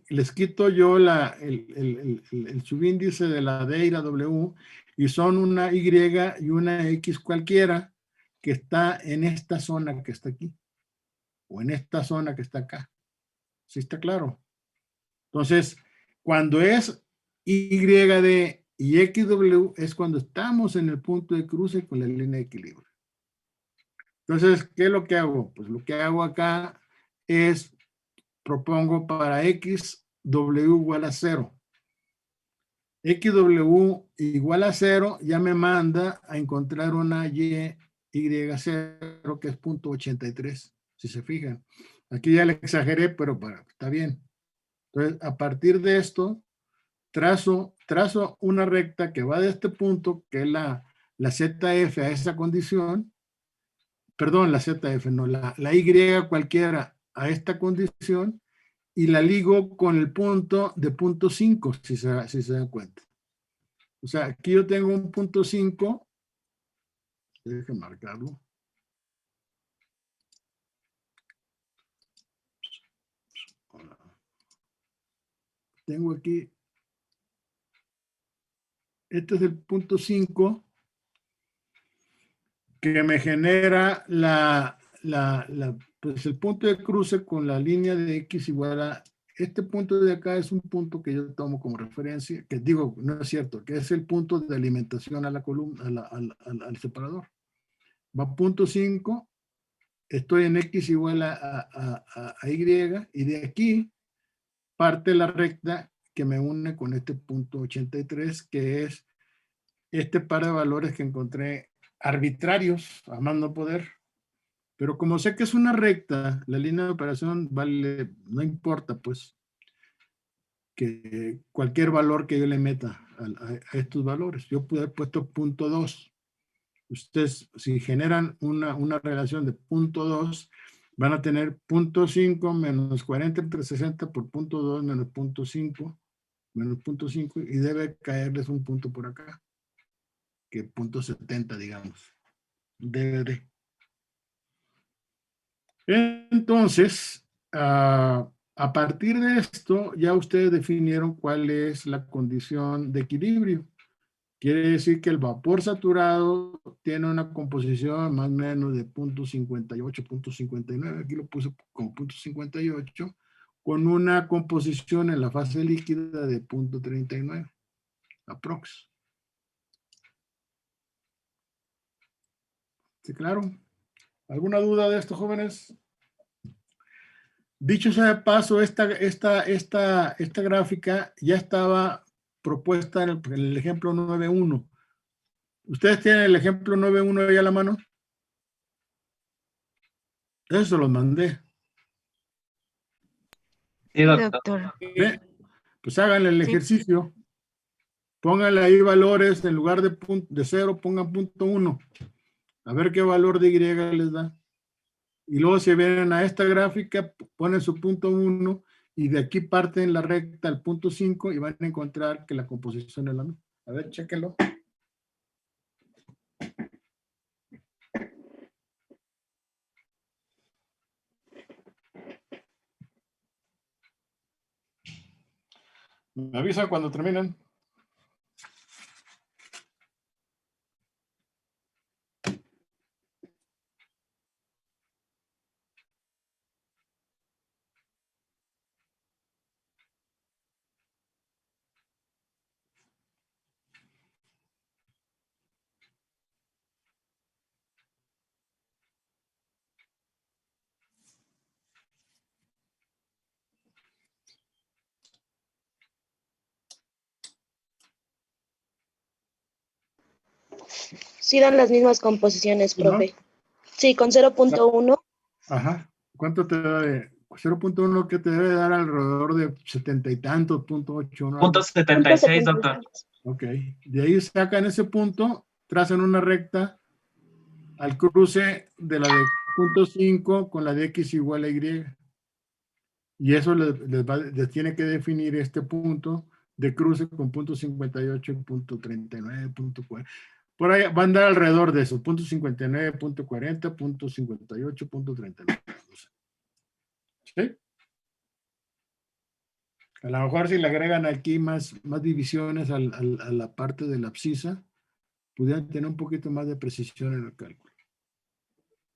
les quito yo el subíndice de la D y la W y son una Y y una X cualquiera que está en esta zona que está aquí o en esta zona que está acá. ¿Sí está claro? Entonces, cuando es YD y XW es cuando estamos en el punto de cruce con la línea de equilibrio. Entonces, ¿qué es lo que hago? Pues lo que hago acá es, propongo para X, W igual a 0. XW igual a 0 ya me manda a encontrar una Y0 que es 0.83, si se fijan. Aquí ya le exageré, pero está bien. Entonces, a partir de esto, trazo una recta que va de este punto, que es la ZF a esa condición, perdón, la ZF, no, la Y cualquiera a esta condición, y la ligo con el punto de 0.5, si se dan cuenta. O sea, aquí yo tengo un 0.5, déjenme marcarlo. Tengo aquí, este es el 0.5 que me genera pues el punto de cruce con la línea de X igual a, este punto de acá es un punto que yo tomo como referencia, que digo, no es cierto, que es el punto de alimentación a la columna, al separador. Va 0.5, estoy en X igual a Y, y de aquí parte la recta que me une con este punto 83, que es este par de valores que encontré arbitrarios, a más no poder. Pero como sé que es una recta, la línea de operación vale, no importa, pues, que cualquier valor que yo le meta a estos valores. Yo pude haber puesto 0.2. Ustedes, si generan una relación de 0.2, van a tener 0.5 menos 40 entre 60 por 0.2 menos 0.5, menos 0.5, y debe caerles un punto por acá, que 0.70, digamos. DVD. Entonces, a partir de esto, ya ustedes definieron cuál es la condición de equilibrio. Quiere decir que el vapor saturado tiene una composición más o menos de 0.58, 0.59. Aquí lo puse como 0.58, con una composición en la fase líquida de 0.39, aprox. ¿Sí, claro? ¿Alguna duda de esto, jóvenes? Dicho sea de paso, esta gráfica ya estaba propuesta en el ejemplo 9.1. ¿Ustedes tienen el ejemplo 9.1 ahí a la mano? Eso se los mandé. Sí, doctor. Doctor. ¿Ve? Pues háganle el Sí. ejercicio. Pónganle ahí valores, en lugar de 0, pongan 0.1. A ver qué valor de Y les da. Y luego si vienen a esta gráfica, ponen su 0.1 y de aquí parten la recta al 0.5 y van a encontrar que la composición es la misma. A ver, chéquenlo. Me avisan cuando terminen. Sí dan las mismas composiciones, ¿Sí, no? profe. Sí, con 0.1. Ajá. ¿Cuánto te da de 0.1 que te debe dar alrededor de 70 y tantos, 0.8? ¿No? Punto 76, doctor. Ok. De ahí sacan ese punto, trazan una recta al cruce de la de 0.5 con la de x igual a y. Y eso les tiene que definir este punto de cruce con 0.58 y 0.39, 0.40. Por ahí van a andar alrededor de eso, 0.59, 0.40, 0.58, 0.39. ¿Sí? A lo mejor si le agregan aquí más divisiones a la parte de la abscisa, pudieran tener un poquito más de precisión en el cálculo.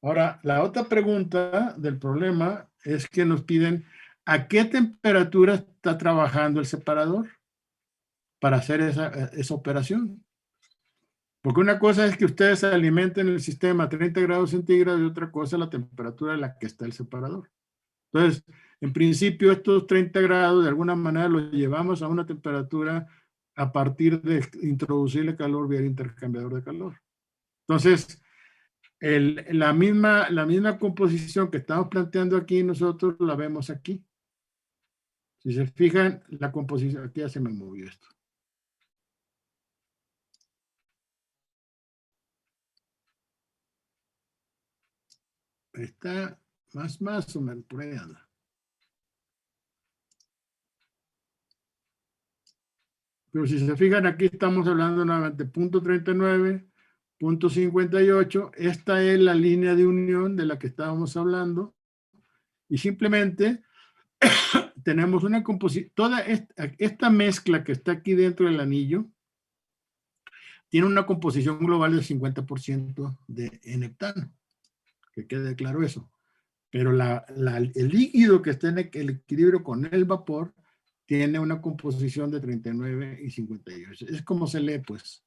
Ahora, la otra pregunta del problema es que nos piden ¿a qué temperatura está trabajando el separador para hacer esa operación? Porque una cosa es que ustedes alimenten el sistema a 30 grados centígrados y otra cosa es la temperatura a la que está el separador. Entonces, en principio, estos 30 grados de alguna manera los llevamos a una temperatura a partir de introducirle calor vía el intercambiador de calor. Entonces, la misma composición que estamos planteando aquí, nosotros la vemos aquí. Si se fijan, la composición, aquí ya se me movió esto. Ahí está, más o menos, por ahí anda. Pero si se fijan, aquí estamos hablando nuevamente de 0.39, 0.58. Esta es la línea de unión de la que estábamos hablando. Y simplemente tenemos una composición, toda esta mezcla que está aquí dentro del anillo tiene una composición global del 50% de N-heptano. Que quede claro eso. Pero el líquido que está en el equilibrio con el vapor tiene una composición de 39 y 58. Es como se lee, pues.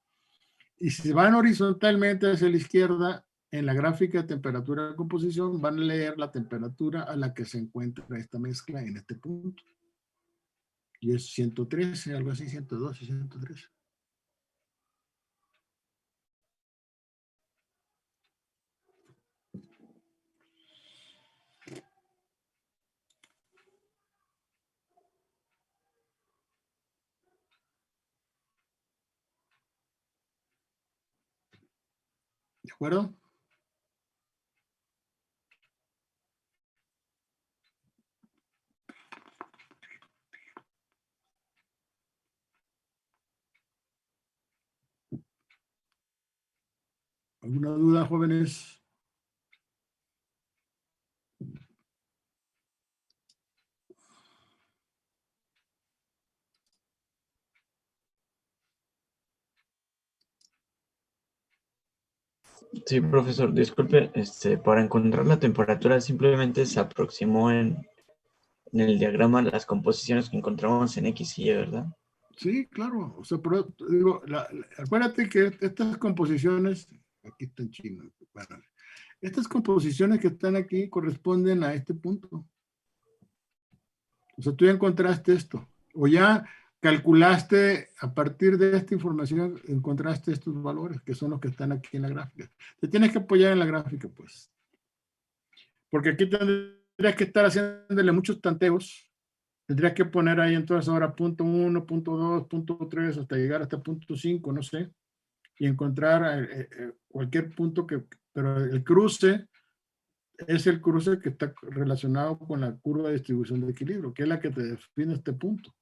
Y si van horizontalmente hacia la izquierda, en la gráfica de temperatura de composición, van a leer la temperatura a la que se encuentra esta mezcla en este punto. Y es 113, algo así, 112, 113. ¿De acuerdo? ¿Alguna duda, jóvenes? Sí, profesor, disculpe, para encontrar la temperatura simplemente se aproximó en el diagrama las composiciones que encontramos en X y Y, ¿verdad? Sí, claro. O sea, pero, digo, acuérdate que estas composiciones, aquí está en chino, bueno, Estas composiciones que están aquí corresponden a este punto. O sea, tú ya encontraste esto. O ya calculaste, a partir de esta información, encontraste estos valores, que son los que están aquí en la gráfica. Te tienes que apoyar en la gráfica, pues. Porque aquí tendrías que estar haciéndole muchos tanteos. Tendrías que poner ahí entonces ahora punto 1, punto 2, punto 3, hasta llegar hasta punto 5, no sé. Y encontrar cualquier punto que... Pero el cruce es el cruce que está relacionado con la curva de distribución de equilibrio, que es la que te define este punto.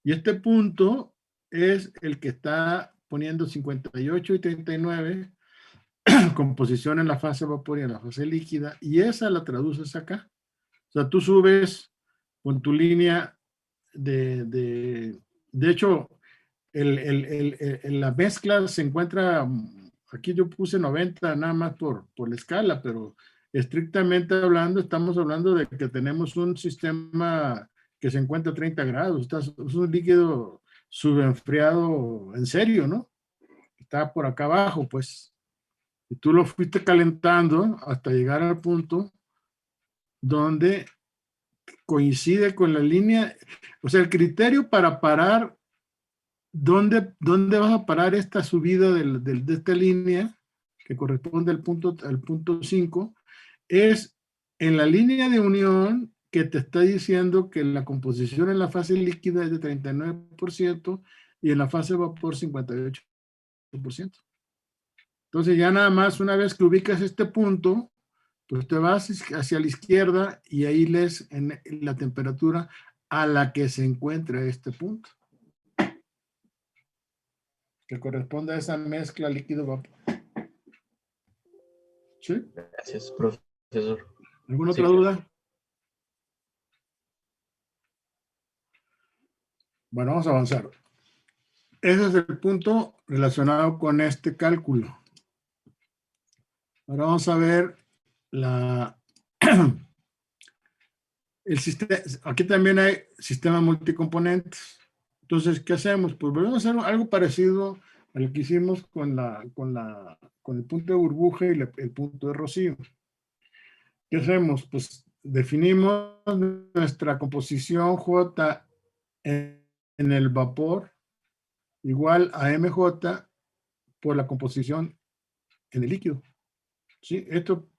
Y este punto es el que está poniendo 58 y 39 composición en la fase vapor y en la fase líquida, y esa la traduces acá. O sea, tú subes con tu línea de hecho, la mezcla se encuentra, aquí yo puse 90 nada más por la escala, pero estrictamente hablando, estamos hablando de que tenemos un sistema que se encuentra a 30 grados, es un líquido subenfriado en serio, ¿no? Está por acá abajo, pues. Y tú lo fuiste calentando hasta llegar al punto donde coincide con la línea, o sea, el criterio para parar, ¿dónde vas a parar esta subida de esta línea que corresponde al punto 5? Es en la línea de unión que te está diciendo que la composición en la fase líquida es de 39% y en la fase vapor 58%. Entonces ya nada más una vez que ubicas este punto, pues te vas hacia la izquierda y ahí lees en la temperatura a la que se encuentra este punto, que corresponde a esa mezcla líquido-vapor. ¿Sí? Gracias, profesor. ¿Alguna Sí, otra duda? Bueno, vamos a avanzar. Ese es el punto relacionado con este cálculo. Ahora vamos a ver el sistema. Aquí también hay sistema multicomponentes. Entonces, ¿qué hacemos? Pues volvemos a hacer algo parecido a lo que hicimos con el punto de burbuja y el punto de rocío. ¿Qué hacemos? Pues definimos nuestra composición J en el vapor igual a MJ por la composición en el líquido. ¿Sí? Esto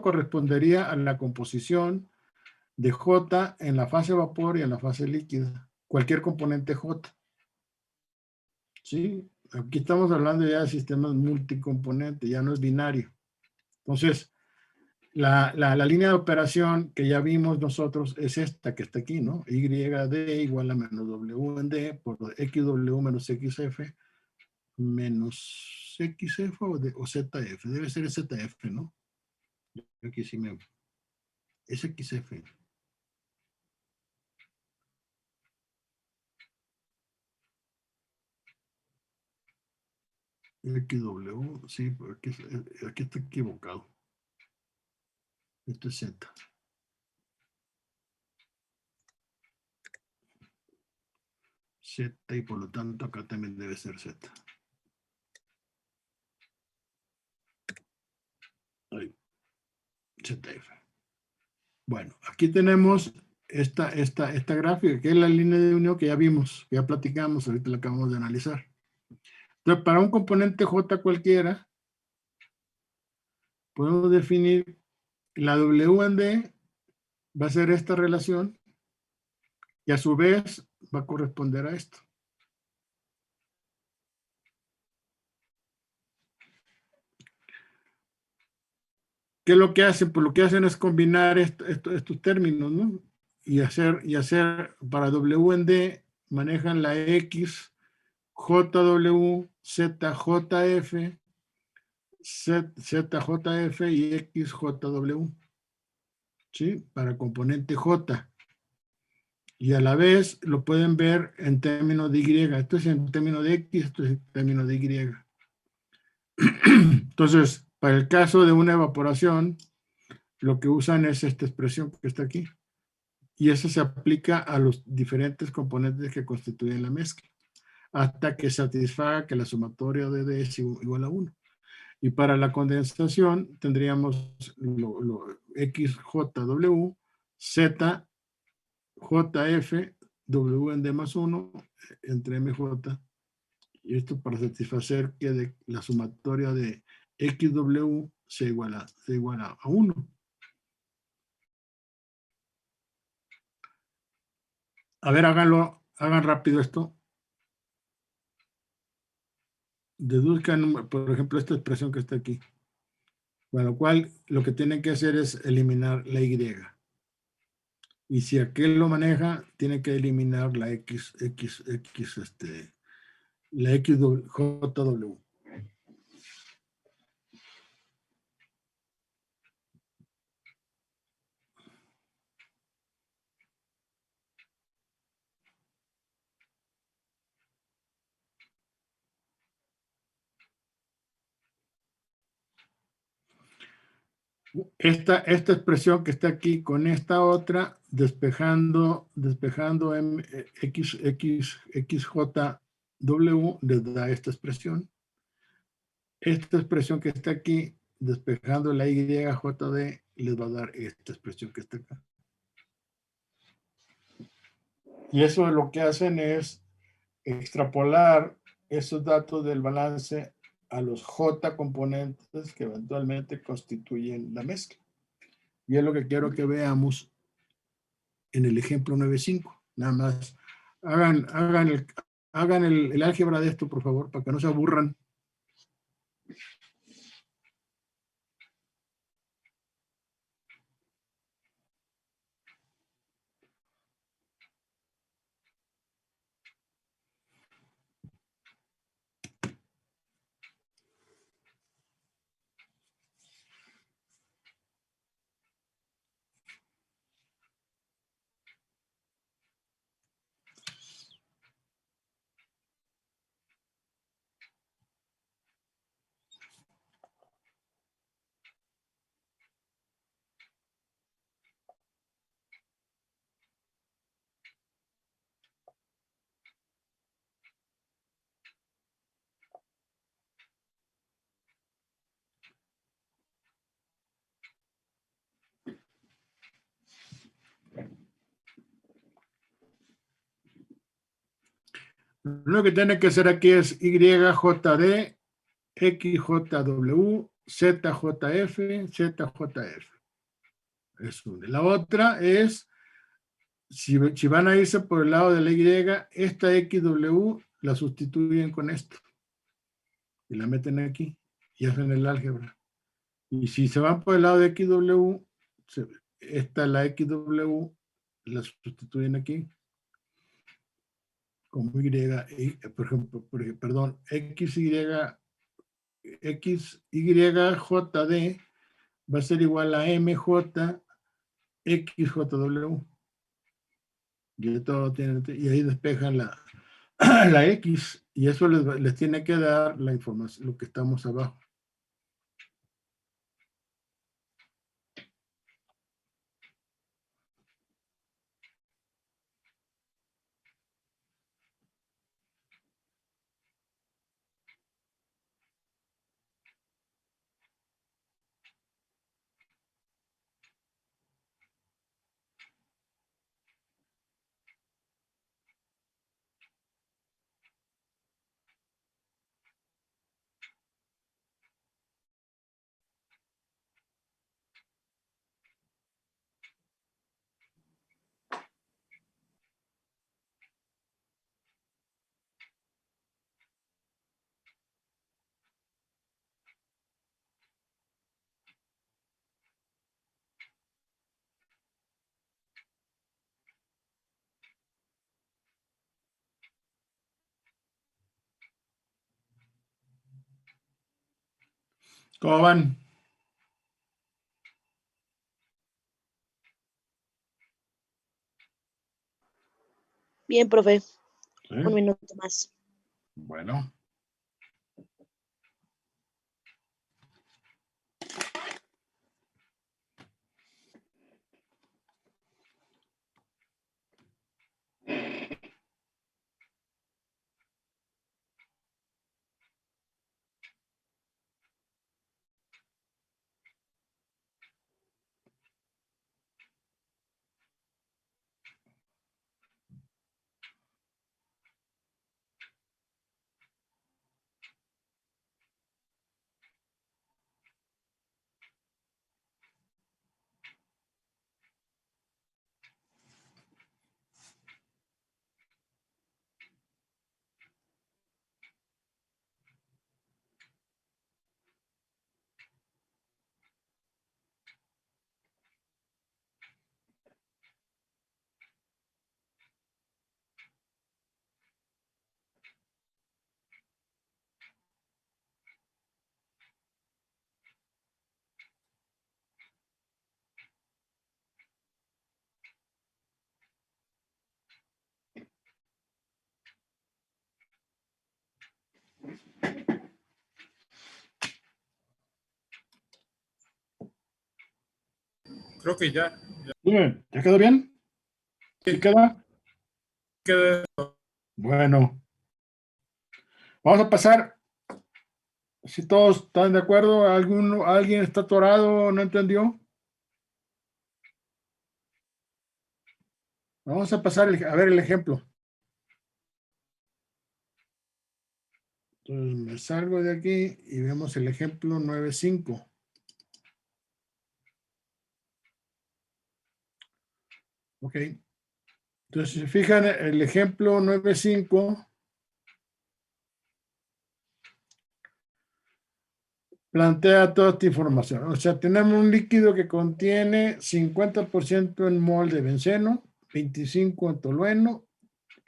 correspondería a la composición de J en la fase vapor y en la fase líquida. Cualquier componente J. ¿Sí? Aquí estamos hablando ya de sistemas multicomponentes, ya no es binario. Entonces, la línea de operación que ya vimos nosotros es esta que está aquí, ¿no? YD igual a menos W en D por XW menos XF menos XF o ZF. Debe ser ZF, ¿no? Aquí sí me... Es XF. XW, sí, porque aquí está equivocado. Esto es Z. Z y por lo tanto acá también debe ser Z. Ahí. ZF. Bueno, aquí tenemos esta gráfica, que es la línea de unión que ya vimos, que ya platicamos, ahorita la acabamos de analizar. Entonces, para un componente J cualquiera, podemos definir la W en D, va a ser esta relación, y a su vez va a corresponder a esto. ¿Qué es lo que hacen? Pues lo que hacen es combinar estos términos, ¿no? Y hacer para W en D, manejan la X, JW, ZJF, ZJF y XJW. ¿Sí? Para componente J. Y a la vez lo pueden ver en términos de Y. Esto es en términos de X, esto es en términos de Y. Entonces, para el caso de una evaporación, lo que usan es esta expresión que está aquí. Y eso se aplica a los diferentes componentes que constituyen la mezcla, hasta que satisfaga que la sumatoria de D es igual a 1. Y para la condensación tendríamos lo XJW, Z, JF, W en D más 1 entre MJ. Y esto para satisfacer que la sumatoria de XW sea igual a 1. A ver, hagan rápido esto. Deduzcan, por ejemplo, esta expresión que está aquí. Con lo cual, lo que tienen que hacer es eliminar la Y. Y si aquel lo maneja, tiene que eliminar la la XJW. Esta expresión que está aquí con esta otra, despejando XJW, les da esta expresión. Esta expresión que está aquí, despejando la YJD, les va a dar esta expresión que está acá. Y eso lo que hacen es extrapolar esos datos del balance a los J componentes que eventualmente constituyen la mezcla. Y es lo que quiero que veamos en el ejemplo 9.5. Nada más hagan el álgebra de esto, por favor, para que no se aburran. Lo que tiene que hacer aquí es YJD, XJW, ZJF, ZJF. Es una. La otra es, si van a irse por el lado de la Y, esta XW la sustituyen con esto. Y la meten aquí y hacen el álgebra. Y si se van por el lado de XW, la XW la sustituyen aquí como por ejemplo, perdón, XYJD va a ser igual a MJ XJW. Y ahí despejan la X, y eso les tiene que dar la información, lo que estamos abajo. ¿Cómo van? Bien, profe. ¿Sí? Un minuto más. Bueno. Creo que ya. Bien, ¿ya quedó bien? ¿Sí queda? Queda. Bueno. Vamos a pasar. Si todos están de acuerdo, ¿alguien está atorado o no entendió? Vamos a pasar a ver el ejemplo. Entonces me salgo de aquí y vemos el ejemplo 9.5. Ok. Entonces, si se fijan, el ejemplo 9.5 plantea toda esta información. O sea, tenemos un líquido que contiene 50% en mol de benceno, 25 en tolueno,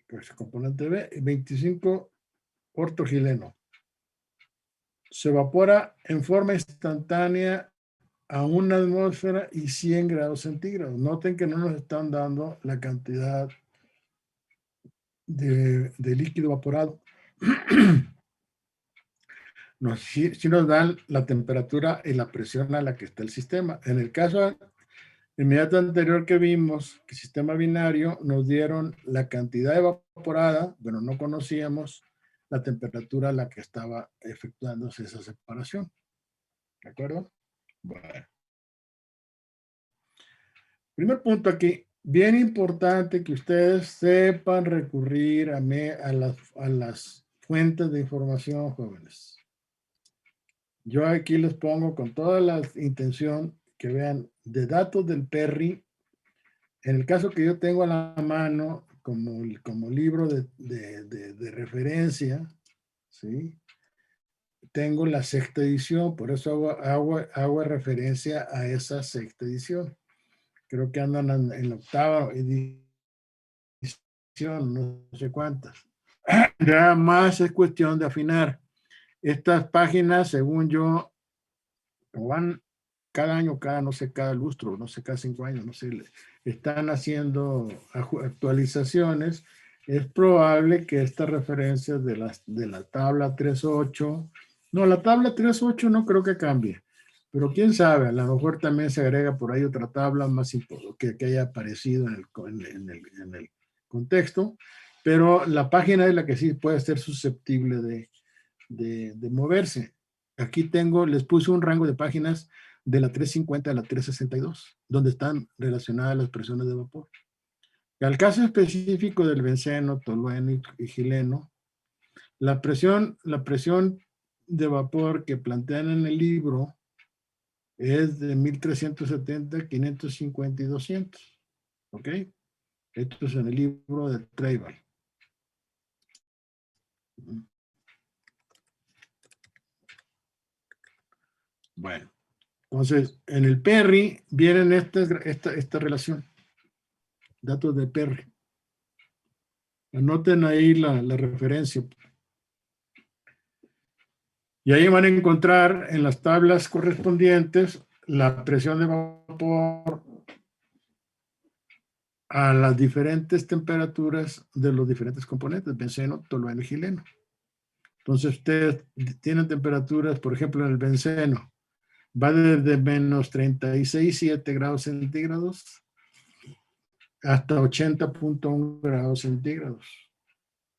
pues componente B, y 25 ortogileno. Se evapora en forma instantánea a una atmósfera y 100 grados centígrados. Noten que no nos están dando la cantidad de líquido evaporado. Sí nos dan la temperatura y la presión a la que está el sistema. En el caso inmediato anterior que vimos, que sistema binario, nos dieron la cantidad evaporada, pero no conocíamos la temperatura a la que estaba efectuándose esa separación. ¿De acuerdo? Bueno. Primer punto aquí, bien importante que ustedes sepan recurrir a las fuentes de información, jóvenes. Yo aquí les pongo con toda la intención que vean de datos del PERRI. En el caso que yo tengo a la mano como libro de referencia, ¿sí? Tengo la sexta edición, por eso hago referencia a esa sexta edición. Creo que andan en la octava edición, no sé cuántas. Ya más es cuestión de afinar. Estas páginas, según yo, van cada año, no sé, cada lustro, no sé, cada 5 años, no sé, están haciendo actualizaciones. Es probable que estas referencias de la tabla 3.8, no, la tabla 3.8 no creo que cambie, pero quién sabe, a lo mejor también se agrega por ahí otra tabla más que haya aparecido en el contexto, pero la página es la que sí puede ser susceptible de moverse. Aquí les puse un rango de páginas de la 350 a la 362, donde están relacionadas las presiones de vapor. Al caso específico del benceno, tolueno y gileno, la presión de vapor que plantean en el libro es de 1370, 550 y 200. ¿Ok? Esto es en el libro de Treibal. Bueno, entonces en el PERRI vienen esta relación. Datos de PERRI. Anoten ahí la referencia. Y ahí van a encontrar en las tablas correspondientes la presión de vapor a las diferentes temperaturas de los diferentes componentes, benceno, tolueno y gileno. Entonces ustedes tienen temperaturas, por ejemplo, en el benceno, va desde menos 36,7 grados centígrados hasta 80,1 grados centígrados.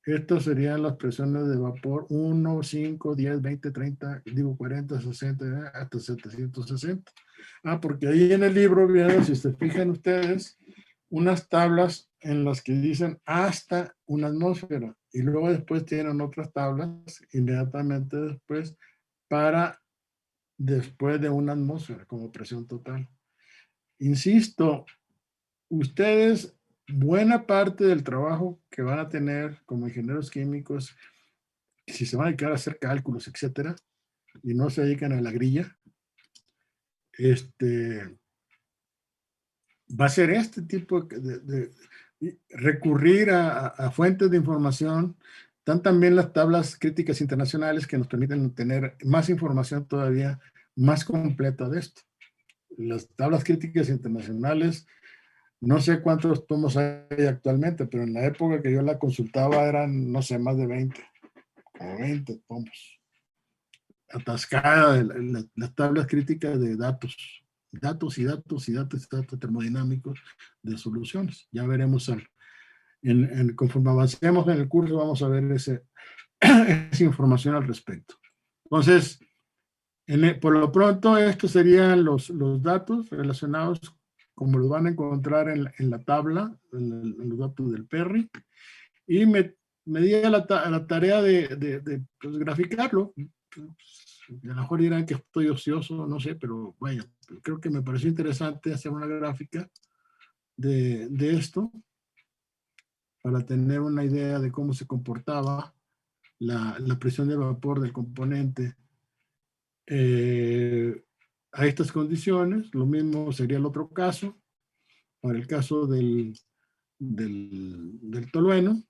Estas serían las presiones de vapor 1, 5, 10, 20, 30, 40, 60, hasta 760. Porque ahí en el libro vienen, si se fijan ustedes, unas tablas en las que dicen hasta una atmósfera. Y luego después tienen otras tablas inmediatamente después para después de una atmósfera como presión total. Insisto, ustedes, buena parte del trabajo que van a tener como ingenieros químicos, si se van a dedicar a hacer cálculos, etcétera, y no se dedican a la grilla, va a ser este tipo de recurrir a fuentes de información. Están también las tablas críticas internacionales que nos permiten tener más información todavía más completa de esto. Las tablas críticas internacionales, no sé cuántos tomos hay actualmente, pero en la época que yo la consultaba eran, no sé, más de 20, como 20 tomos. Atascada las tablas críticas de datos datos y datos y datos y datos termodinámicos de soluciones. Ya veremos conforme avancemos en el curso, vamos a ver esa información al respecto. Entonces, por lo pronto, estos serían los datos relacionados, como los van a encontrar en la tabla, en los datos del PERRI, y me di a la tarea de pues, graficarlo. A lo mejor dirán que estoy ocioso, no sé, pero bueno, creo que me pareció interesante hacer una gráfica de esto, para tener una idea de cómo se comportaba la presión de vapor del componente a estas condiciones. Lo mismo sería el otro caso, para el caso del tolueno,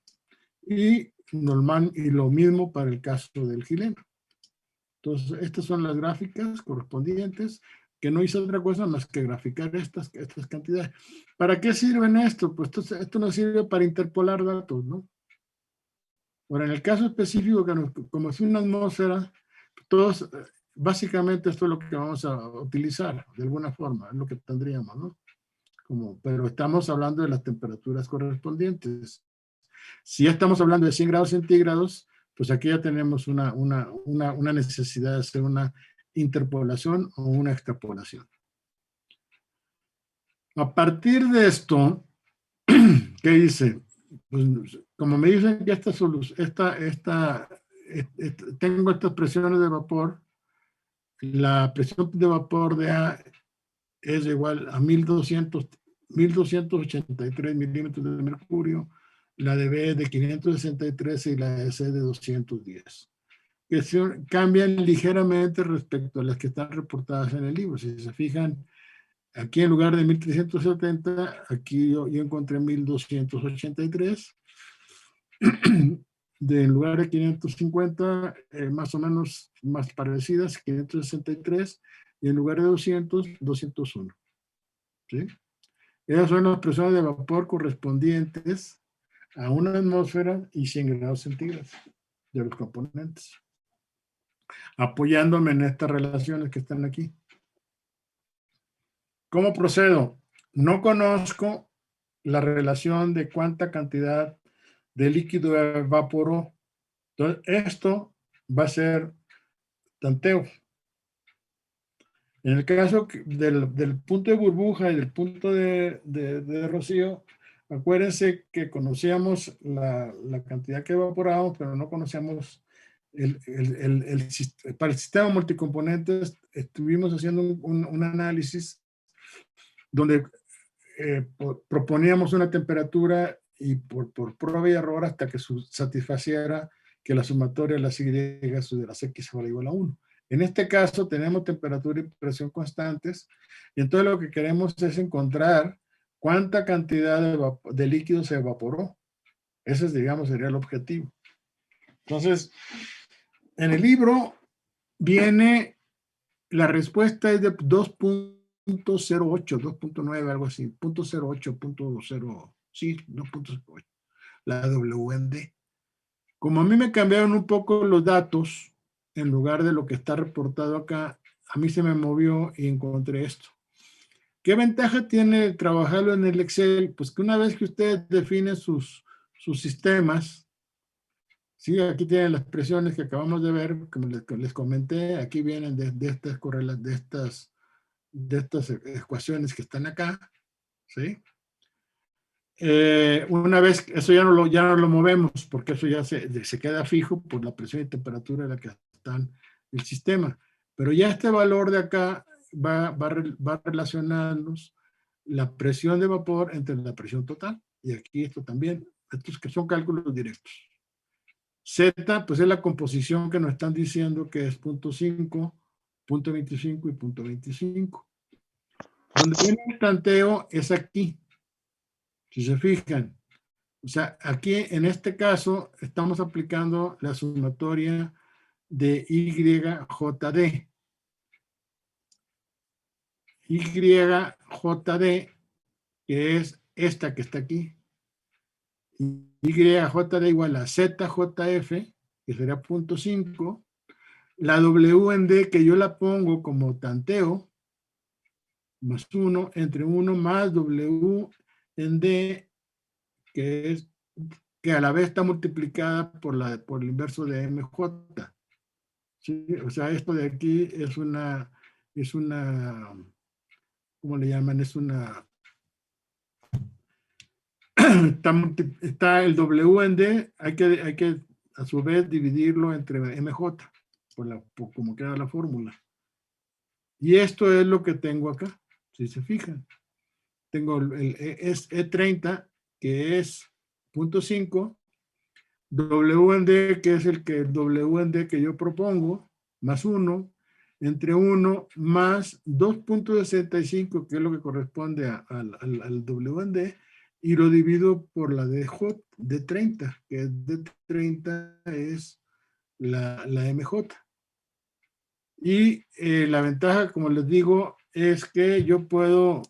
y lo mismo para el caso del xileno. Entonces, estas son las gráficas correspondientes, que no hice otra cosa más que graficar estas cantidades. ¿Para qué sirven esto? Pues esto nos sirve para interpolar datos, ¿no? Ahora, en el caso específico, como es una atmósfera, todos, básicamente esto es lo que vamos a utilizar, de alguna forma, es lo que tendríamos, ¿no? Pero estamos hablando de las temperaturas correspondientes. Si ya estamos hablando de 100 grados centígrados, pues aquí ya tenemos una necesidad de hacer una interpolación o una extrapolación. A partir de esto, ¿qué hice? Pues, como me dicen que tengo estas presiones de vapor, la presión de vapor de A es igual a 1283 milímetros de mercurio, la de B de 563 y la de C de 210. Que cambian ligeramente respecto a las que están reportadas en el libro. Si se fijan, aquí en lugar de 1370, aquí yo encontré 1283. En lugar de 550, más o menos más parecidas, 563, y en lugar de 200, 201. ¿Sí? Esas son las presiones de vapor correspondientes a una atmósfera y 100 grados centígrados de los componentes, apoyándome en estas relaciones que están aquí. ¿Cómo procedo? No conozco la relación de cuánta cantidad de líquido evaporó. Entonces, esto va a ser tanteo. En el caso del punto de burbuja y del punto de rocío, acuérdense que conocíamos la cantidad que evaporamos, pero no conocíamos para el sistema multicomponentes. Estuvimos haciendo un análisis donde proponíamos una temperatura y por prueba y error hasta que satisfaciera que la sumatoria de las Y de las X fuera igual a 1. En este caso tenemos temperatura y presión constantes, y entonces lo que queremos es encontrar cuánta cantidad de líquido se evaporó. Ese, digamos, sería el objetivo. Entonces, en el libro viene, la respuesta es de 2.08, 2.9, algo así, 0.08, 0.0, sí, 2.08, la WND. Como a mí me cambiaron un poco los datos, en lugar de lo que está reportado acá, a mí se me movió y encontré esto. ¿Qué ventaja tiene trabajarlo en el Excel? Pues que una vez que ustedes definen sus sistemas, sí, aquí tienen las expresiones que acabamos de ver, como les comenté, aquí vienen de estas ecuaciones que están acá, ¿sí? Una vez, eso ya no lo movemos, porque eso ya se queda fijo por la presión y temperatura en la que está el sistema. Pero ya este valor de acá va a relacionarnos la presión de vapor entre la presión total. Y aquí esto también, estos que son cálculos directos. Z, pues es la composición que nos están diciendo que es 0.5, 0.25 y 0.25. Donde viene el tanteo es aquí. Si se fijan, o sea, aquí en este caso estamos aplicando la sumatoria de YJD. YJD, que es esta que está aquí. YJD igual a ZJF, que sería 0.5. La WND, que yo la pongo como tanteo, más 1 entre 1 más W en D, que a la vez está multiplicada por el inverso de MJ. ¿Sí? O sea, esto de aquí es una, ¿cómo le llaman? Es una, está el W en D, hay que a su vez dividirlo entre MJ, por como queda la fórmula. Y esto es lo que tengo acá, si se fijan. Tengo es E30, que es 0.5, W en D, que es el W en D que yo propongo, más 1, entre 1 más 2.65, que es lo que corresponde al W en D, y lo divido por la DJ de 30, que de 30 es la MJ. Y la ventaja, como les digo, es que yo puedo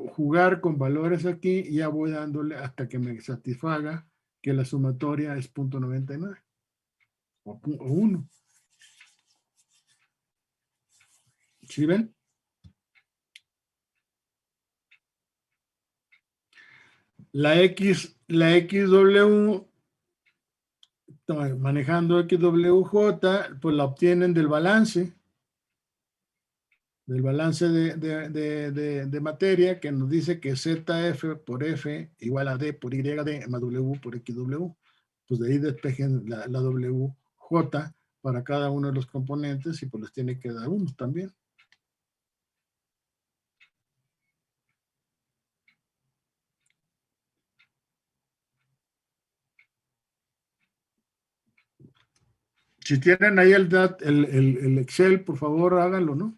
jugar con valores aquí y ya voy dándole hasta que me satisfaga que la sumatoria es 0.99 o 1. ¿Sí ven? La XW, manejando XWJ, pues la obtienen del balance de materia, que nos dice que ZF por F igual a D por YD más W por XW. Pues de ahí despejen la WJ para cada uno de los componentes y pues les tiene que dar unos también. Si tienen ahí el Excel, por favor, háganlo, ¿no?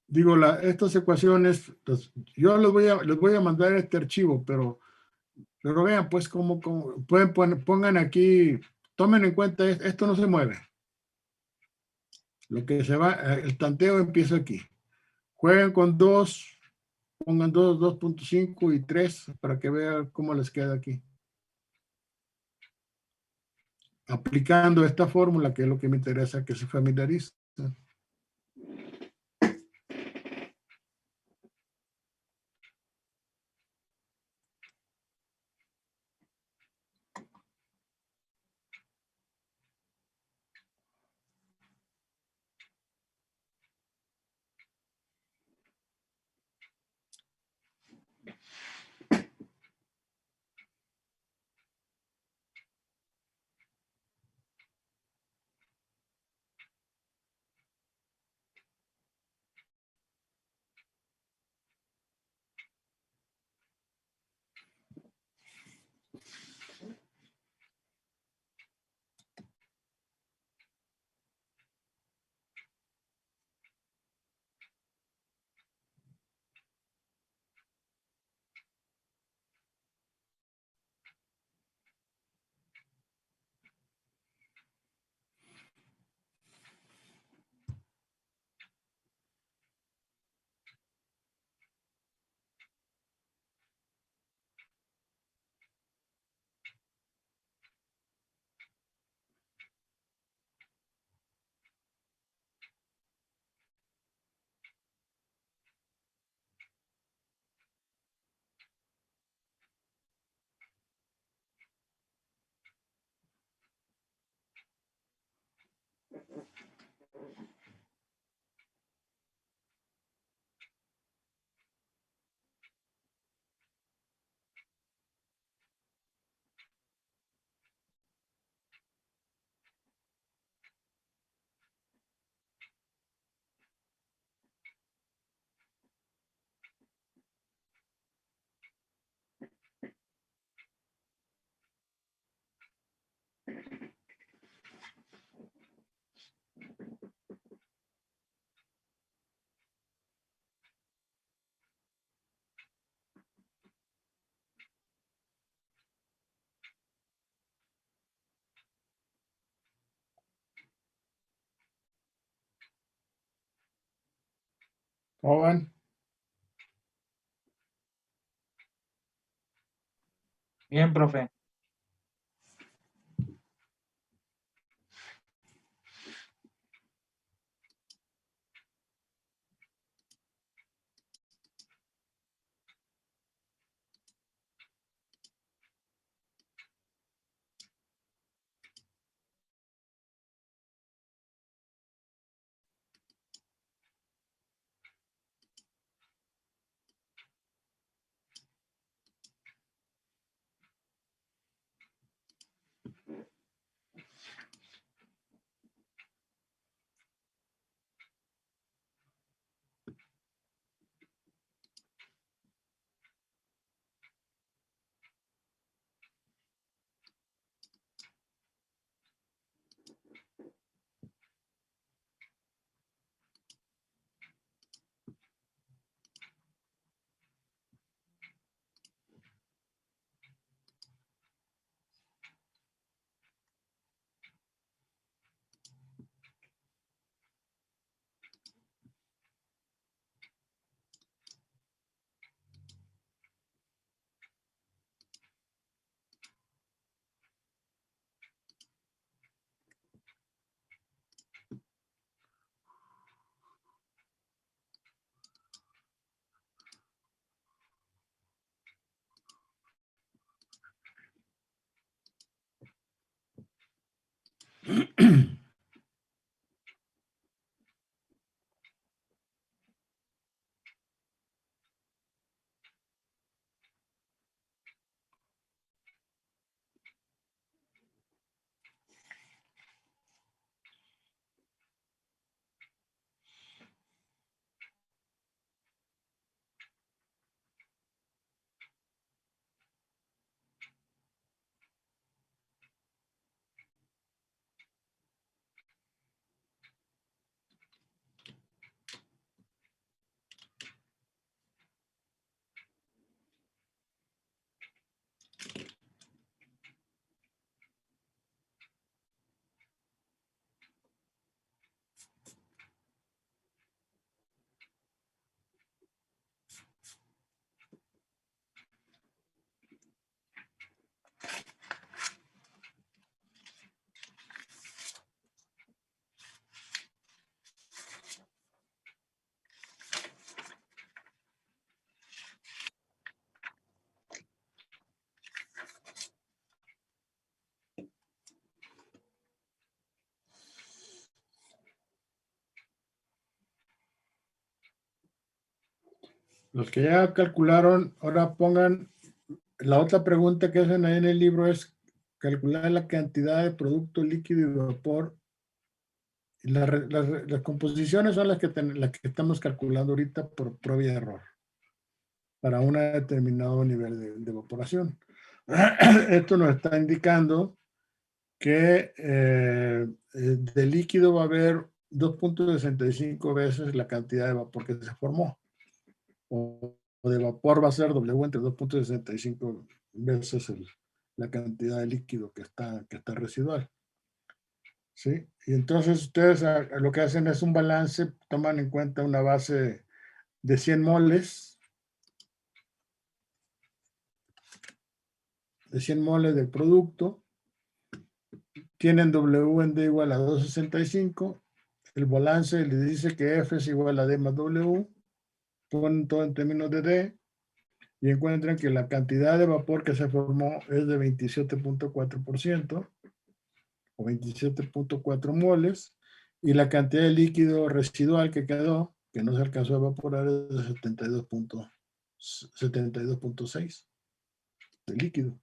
Digo, estas ecuaciones, pues, yo les voy a mandar este archivo, pero vean, pues, cómo pueden pongan aquí, tomen en cuenta, esto no se mueve. Lo que se va, el tanteo empieza aquí. Jueguen con 2, pongan 2, 2.5 y 3 para que vean cómo les queda aquí. Aplicando esta fórmula, que es lo que me interesa que se familiaricen. Joven. Bien, profe. Los que ya calcularon, ahora pongan, la otra pregunta que hacen ahí en el libro es calcular la cantidad de producto líquido y vapor. Y las composiciones son las que estamos calculando ahorita por prueba y error para un determinado nivel de evaporación. Esto nos está indicando que de líquido va a haber 2.65 veces la cantidad de vapor que se formó. O de vapor va a ser W entre 2.65 veces la cantidad de líquido que está residual. ¿Sí? Y entonces ustedes lo que hacen es un balance, toman en cuenta una base de 100 moles, del producto, tienen W en D igual a 2.65, el balance les dice que F es igual a D más W, ponen todo en términos de D y encuentran que la cantidad de vapor que se formó es de 27.4% o 27.4 moles, y la cantidad de líquido residual que quedó, que no se alcanzó a evaporar, es de 72.6 de líquido.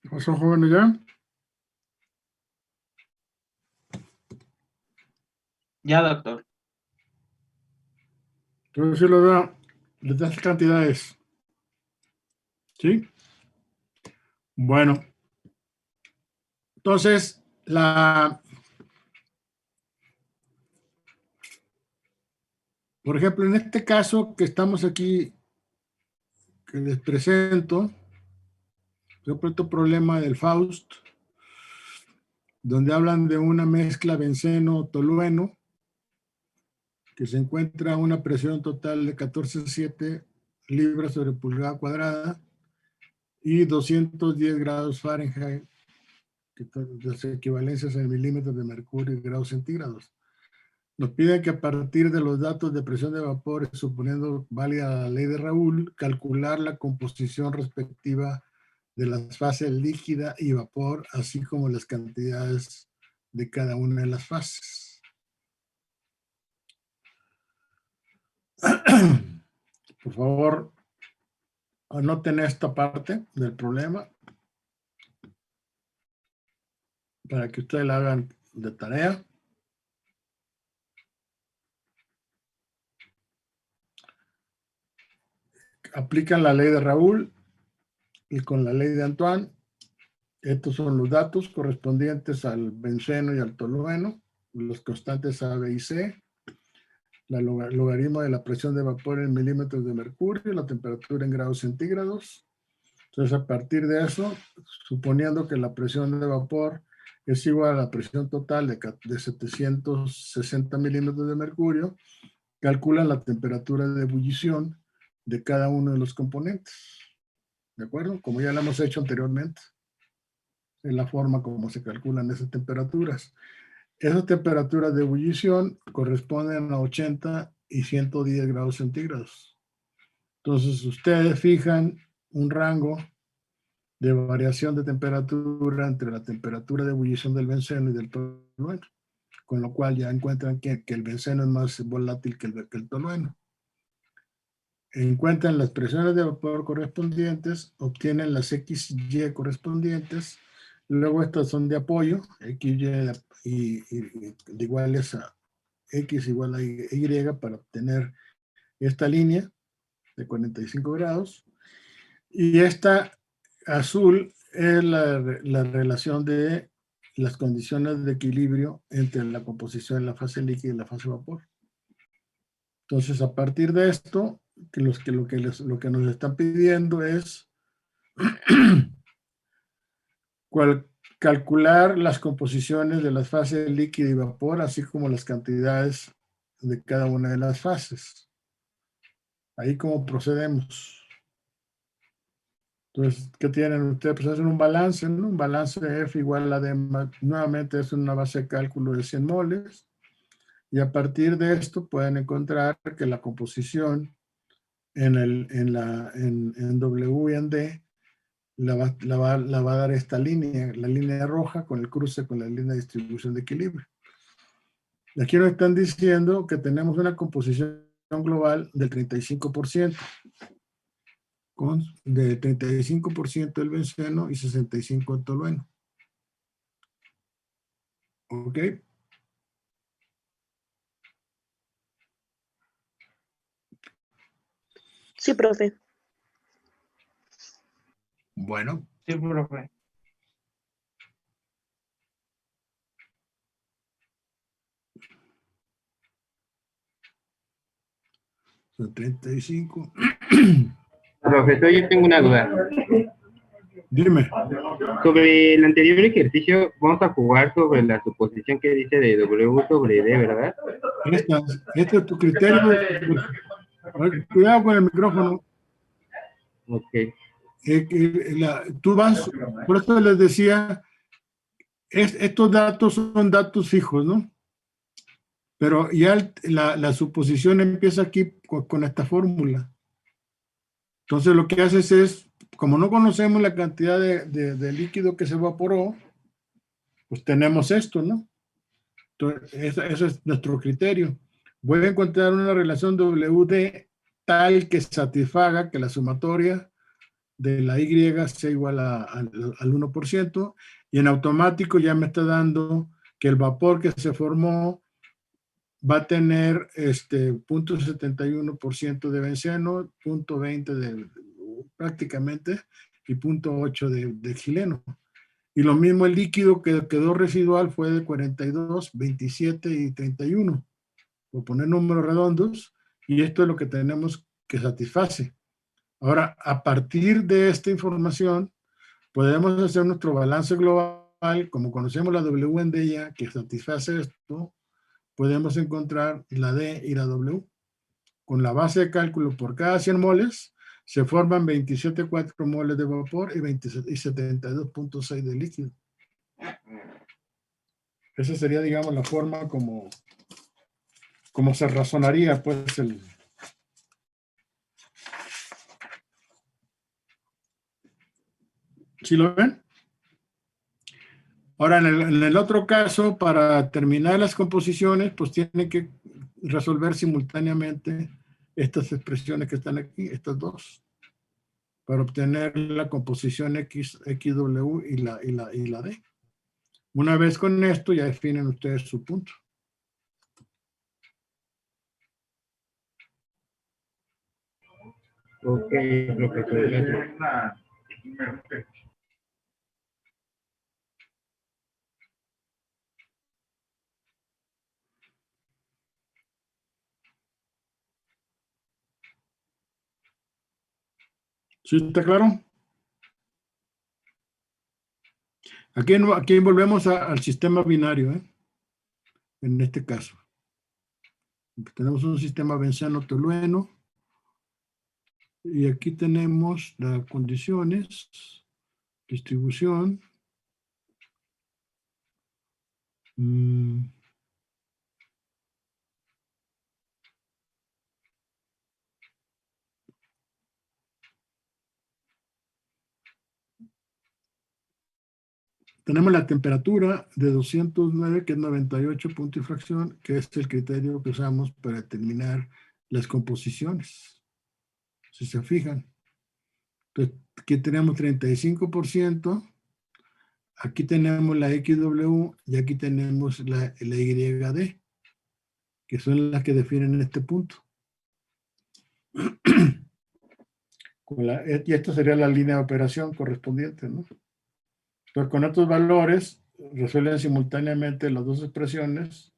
¿Qué pasó, jóvenes, ya? Ya, doctor. Entonces, sí lo veo, les das cantidades. ¿Sí? Bueno. Entonces, por ejemplo, en este caso que estamos aquí, que les presento, yo presento problema del Faust, donde hablan de una mezcla benceno-tolueno, que se encuentra a una presión total de 14,7 libras sobre pulgada cuadrada, y 210 grados Fahrenheit, que son las equivalencias en milímetros de mercurio y grados centígrados. Nos piden que a partir de los datos de presión de vapor, suponiendo válida la ley de Raoult, calcular la composición respectiva de las fases líquida y vapor, así como las cantidades de cada una de las fases. Por favor, anoten esta parte del problema para que ustedes la hagan de tarea. Aplican la ley de Raoult y con la ley de Antoine. Estos son los datos correspondientes al benceno y al tolueno, los constantes A, B y C, el logaritmo de la presión de vapor en milímetros de mercurio, la temperatura en grados centígrados. Entonces, a partir de eso, suponiendo que la presión de vapor es igual a la presión total de 760 milímetros de mercurio, calculan la temperatura de ebullición de cada uno de los componentes. ¿De acuerdo? Como ya lo hemos hecho anteriormente. Es la forma como se calculan esas temperaturas. Esas temperaturas de ebullición corresponden a 80 y 110 grados centígrados. Entonces, ustedes fijan un rango de variación de temperatura entre la temperatura de ebullición del benceno y del tolueno, con lo cual ya encuentran que el benceno es más volátil que el tolueno. Encuentran las presiones de vapor correspondientes, obtienen las XY correspondientes, luego estas son de apoyo, XY y iguales a X igual a Y para obtener esta línea de 45 grados. Y esta azul es la relación de las condiciones de equilibrio entre la composición de la fase líquida y la fase vapor. Entonces, a partir de esto, lo que nos están pidiendo es calcular las composiciones de las fases líquida y vapor, así como las cantidades de cada una de las fases. Ahí cómo procedemos. Entonces, ¿qué tienen ustedes? Pues hacen un balance, ¿no? Un balance de F igual a D, nuevamente es una base de cálculo de 100 moles. Y a partir de esto pueden encontrar que la composición en W y en D la va a dar esta línea, la línea roja con el cruce con la línea de distribución de equilibrio. Y aquí nos están diciendo que tenemos una composición global del 35%, de 35% del benceno y 65% del tolueno. ¿Ok? Sí, profe. Bueno. Sí, profe. Son 35. Profesor, yo tengo una duda. Dime. Sobre el anterior ejercicio, vamos a jugar sobre la suposición que dice de W sobre D, ¿verdad? Este es tu criterio. Cuidado con el micrófono. Ok. Tú vas, por eso les decía, estos datos son datos fijos, ¿no? Pero ya la suposición empieza aquí con esta fórmula. Entonces lo que haces es, como no conocemos la cantidad de líquido que se evaporó, pues tenemos esto, ¿no? Entonces, ese es nuestro criterio. Voy a encontrar una relación WD tal que satisfaga que la sumatoria de la Y sea igual al 1%, y en automático ya me está dando que el vapor que se formó va a tener 0.71% de benceno, 0.20 prácticamente, y 0.8 de xileno. Y lo mismo el líquido que quedó residual fue de 42, 27 y 31, por poner números redondos, y esto es lo que tenemos que satisface. Ahora, a partir de esta información, podemos hacer nuestro balance global, como conocemos la W en D ya, que satisface esto, podemos encontrar la D y la W. Con la base de cálculo por cada 100 moles, se forman 27.4 moles de vapor y 72.6 de líquido. Esa sería, digamos, la forma como se razonaría, pues, el... ¿Sí lo ven? Ahora, en el otro caso, para terminar las composiciones, pues tienen que resolver simultáneamente estas expresiones que están aquí, estas dos, para obtener la composición XW y la D. Una vez con esto, ya definen ustedes su punto. Ok, profesor. Gracias. ¿Sí está claro? Aquí volvemos al sistema binario, ¿eh? En este caso. Tenemos un sistema benceno-tolueno. Y aquí tenemos las condiciones, distribución. Tenemos la temperatura de 209, que es 98 puntos y fracción, que es el criterio que usamos para determinar las composiciones. Si se fijan. Entonces, aquí tenemos 35%, aquí tenemos la XW y aquí tenemos la YD, que son las que definen este punto. Y esta sería la línea de operación correspondiente, ¿no? Entonces, con estos valores, resuelven simultáneamente las dos expresiones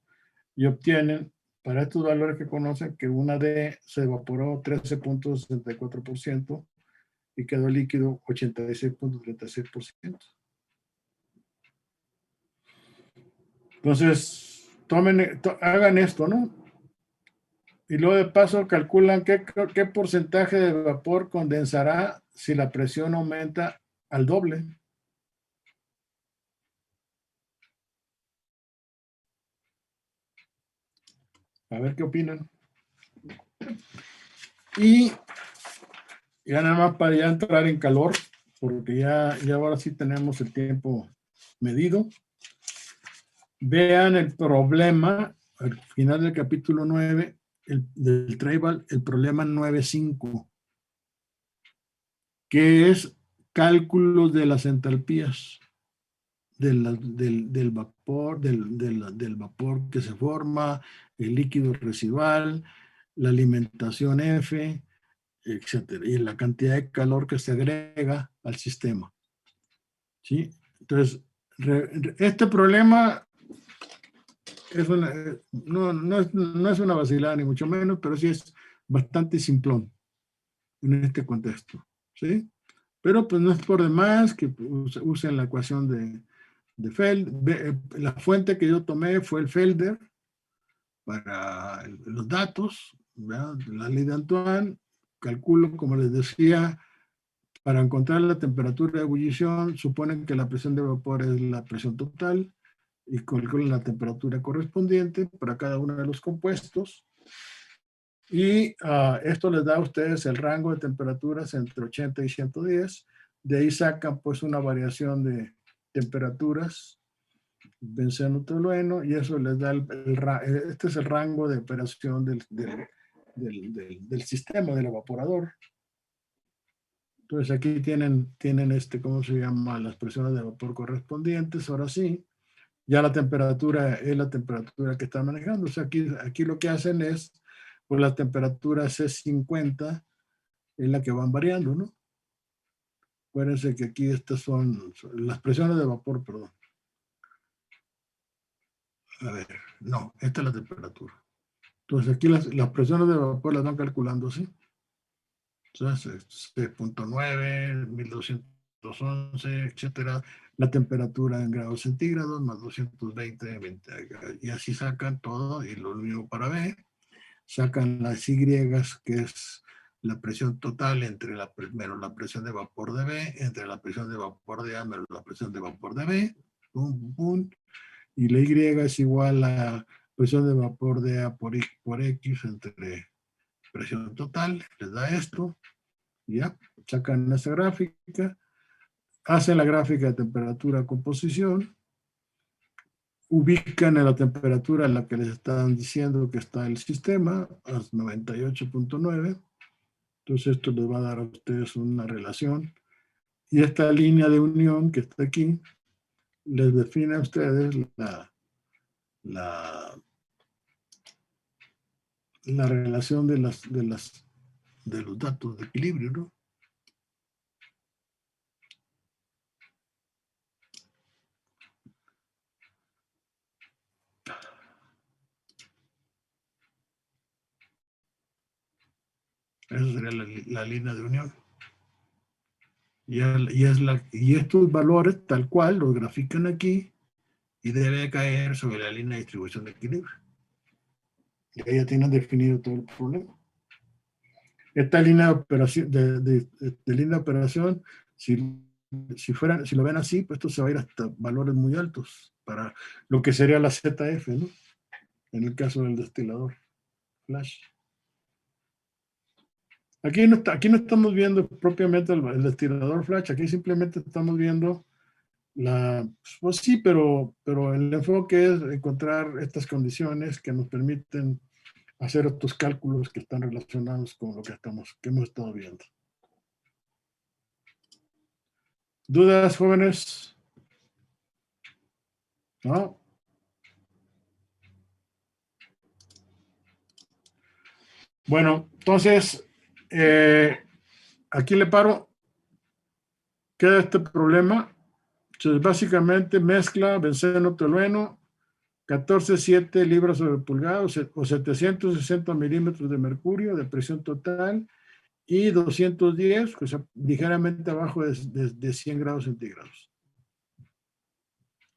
y obtienen, para estos valores que conocen, que una D se evaporó 13.64% y quedó líquido 86.36%. Entonces, hagan esto, ¿no? Y luego de paso calculan qué porcentaje de vapor condensará si la presión aumenta al doble. A ver qué opinan. Y ya nada más para ya entrar en calor, porque ya ahora sí tenemos el tiempo medido. Vean el problema, al final del capítulo 9, del Tribal, el problema 9.5, que es cálculos de las entalpías del vapor, del vapor que se forma, el líquido residual, la alimentación F, etcétera, y la cantidad de calor que se agrega al sistema. ¿Sí? Entonces, este problema no es una vacilada, ni mucho menos, pero sí es bastante simplón en este contexto. ¿Sí? Pero pues no es por demás que usen la ecuación de Felder. La fuente que yo tomé fue el Felder para los datos, ¿verdad? La ley de Antoine. Calculo, como les decía, para encontrar la temperatura de ebullición, suponen que la presión de vapor es la presión total y calculan la temperatura correspondiente para cada uno de los compuestos. Y esto les da a ustedes el rango de temperaturas entre 80 y 110. De ahí sacan pues una variación de temperaturas, benceno tolueno, y eso les da este es el rango de operación del sistema, del evaporador. Entonces aquí tienen ¿cómo se llama? Las presiones de vapor correspondientes. Ahora sí, ya la temperatura es la temperatura que están manejando. O sea, aquí lo que hacen es, pues la temperatura C50 es la que van variando, ¿no? Acuérdense que aquí estas son las presiones de vapor, perdón. A ver, no, esta es la temperatura. Entonces aquí las presiones de vapor las van calculando así. Entonces, 6.9, 1211, etcétera. La temperatura en grados centígrados, más 220, 20, y así sacan todo, y lo mismo para B. Sacan las Y, que es la presión total entre menos la presión de vapor de B, entre la presión de vapor de A menos la presión de vapor de B, pum, pum, pum, y la Y es igual a presión de vapor de A por X entre presión total, les da esto, y ya, sacan esa gráfica, hacen la gráfica de temperatura composición, ubican en la temperatura en la que les están diciendo que está el sistema, a 98.9, entonces esto les va a dar a ustedes una relación, y esta línea de unión que está aquí, les define a ustedes la relación de los datos de equilibrio, ¿no? Esa sería la línea de unión. Y estos valores, tal cual, los grafican aquí y debe caer sobre la línea de distribución de equilibrio. Y ahí ya tienen definido todo el problema. Esta línea de operación, de línea de operación, si lo ven así, pues esto se va a ir hasta valores muy altos para lo que sería la ZF, ¿no? En el caso del destilador flash. Aquí no estamos viendo propiamente el destilador flash, aquí simplemente estamos viendo pues sí, pero el enfoque es encontrar estas condiciones que nos permiten hacer estos cálculos que están relacionados con lo que hemos estado viendo. ¿Dudas, jóvenes? ¿No? Bueno, entonces, aquí le paro. Queda este problema. Entonces, básicamente mezcla benceno tolueno, 14,7 libras sobre pulgada o 760 milímetros de mercurio de presión total y 210, o sea, ligeramente abajo de 100 grados centígrados.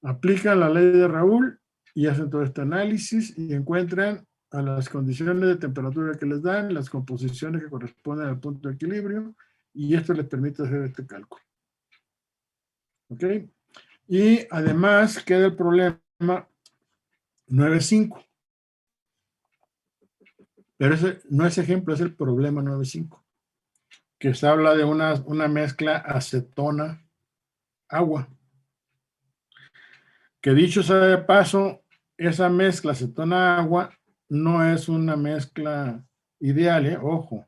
Aplican la ley de Raoult y hacen todo este análisis y encuentran a las condiciones de temperatura que les dan, las composiciones que corresponden al punto de equilibrio, y esto les permite hacer este cálculo. ¿Ok? Y además queda el problema 9.5. Pero ese no es ejemplo, es el problema 9.5, que se habla de una mezcla acetona-agua. Que dicho sea de paso, esa mezcla acetona-agua no es una mezcla ideal, ojo.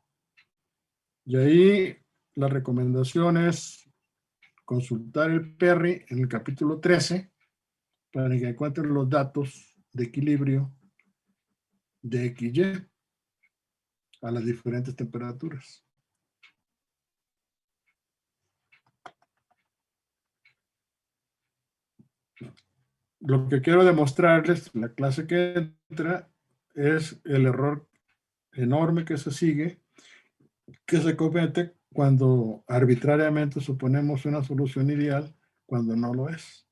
Y ahí la recomendación es consultar el PERRI en el capítulo 13 para que encuentren los datos de equilibrio de XY a las diferentes temperaturas. Lo que quiero demostrarles en la clase que entra es el error enorme que se sigue, que se comete cuando arbitrariamente suponemos una solución ideal cuando no lo es.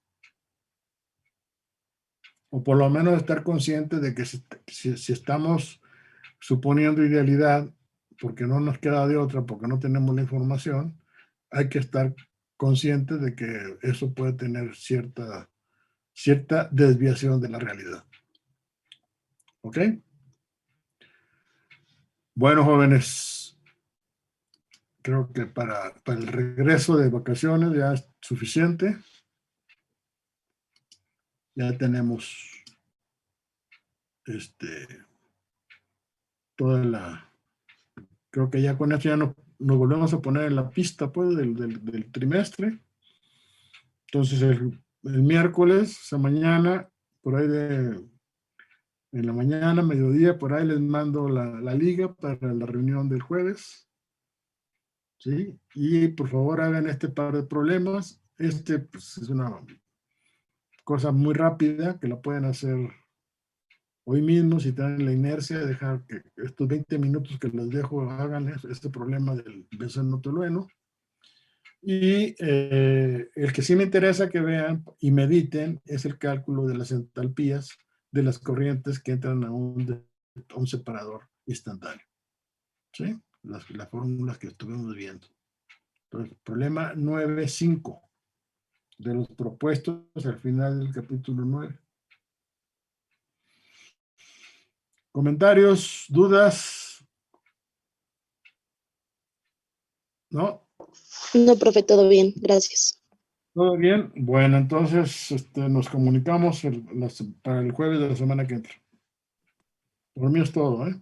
O por lo menos estar conscientes de que si estamos suponiendo idealidad, porque no nos queda de otra, porque no tenemos la información, hay que estar conscientes de que eso puede tener cierta desviación de la realidad. ¿Ok? Bueno, jóvenes, creo que para el regreso de vacaciones ya es suficiente. Ya tenemos creo que ya con esto ya nos volvemos a poner en la pista pues del trimestre. Entonces el miércoles, esa mañana, por ahí en la mañana, mediodía, por ahí les mando la liga para la reunión del jueves. ¿Sí? Y por favor hagan este par de problemas. Pues, es una cosa muy rápida que la pueden hacer hoy mismo si tienen la inercia, dejar que estos 20 minutos que les dejo hagan este problema del benceno tolueno. Y el que sí me interesa que vean y mediten es el cálculo de las entalpías de las corrientes que entran a un separador instantáneo. ¿Sí? las fórmulas que estuvimos viendo. Entonces, problema 9.5 de los propuestos al final del capítulo 9. ¿Comentarios? ¿Dudas? ¿No? No, profe, todo bien, gracias. ¿Todo bien? Bueno, entonces nos comunicamos para el jueves de la semana que entra. Por mí es todo, ¿eh?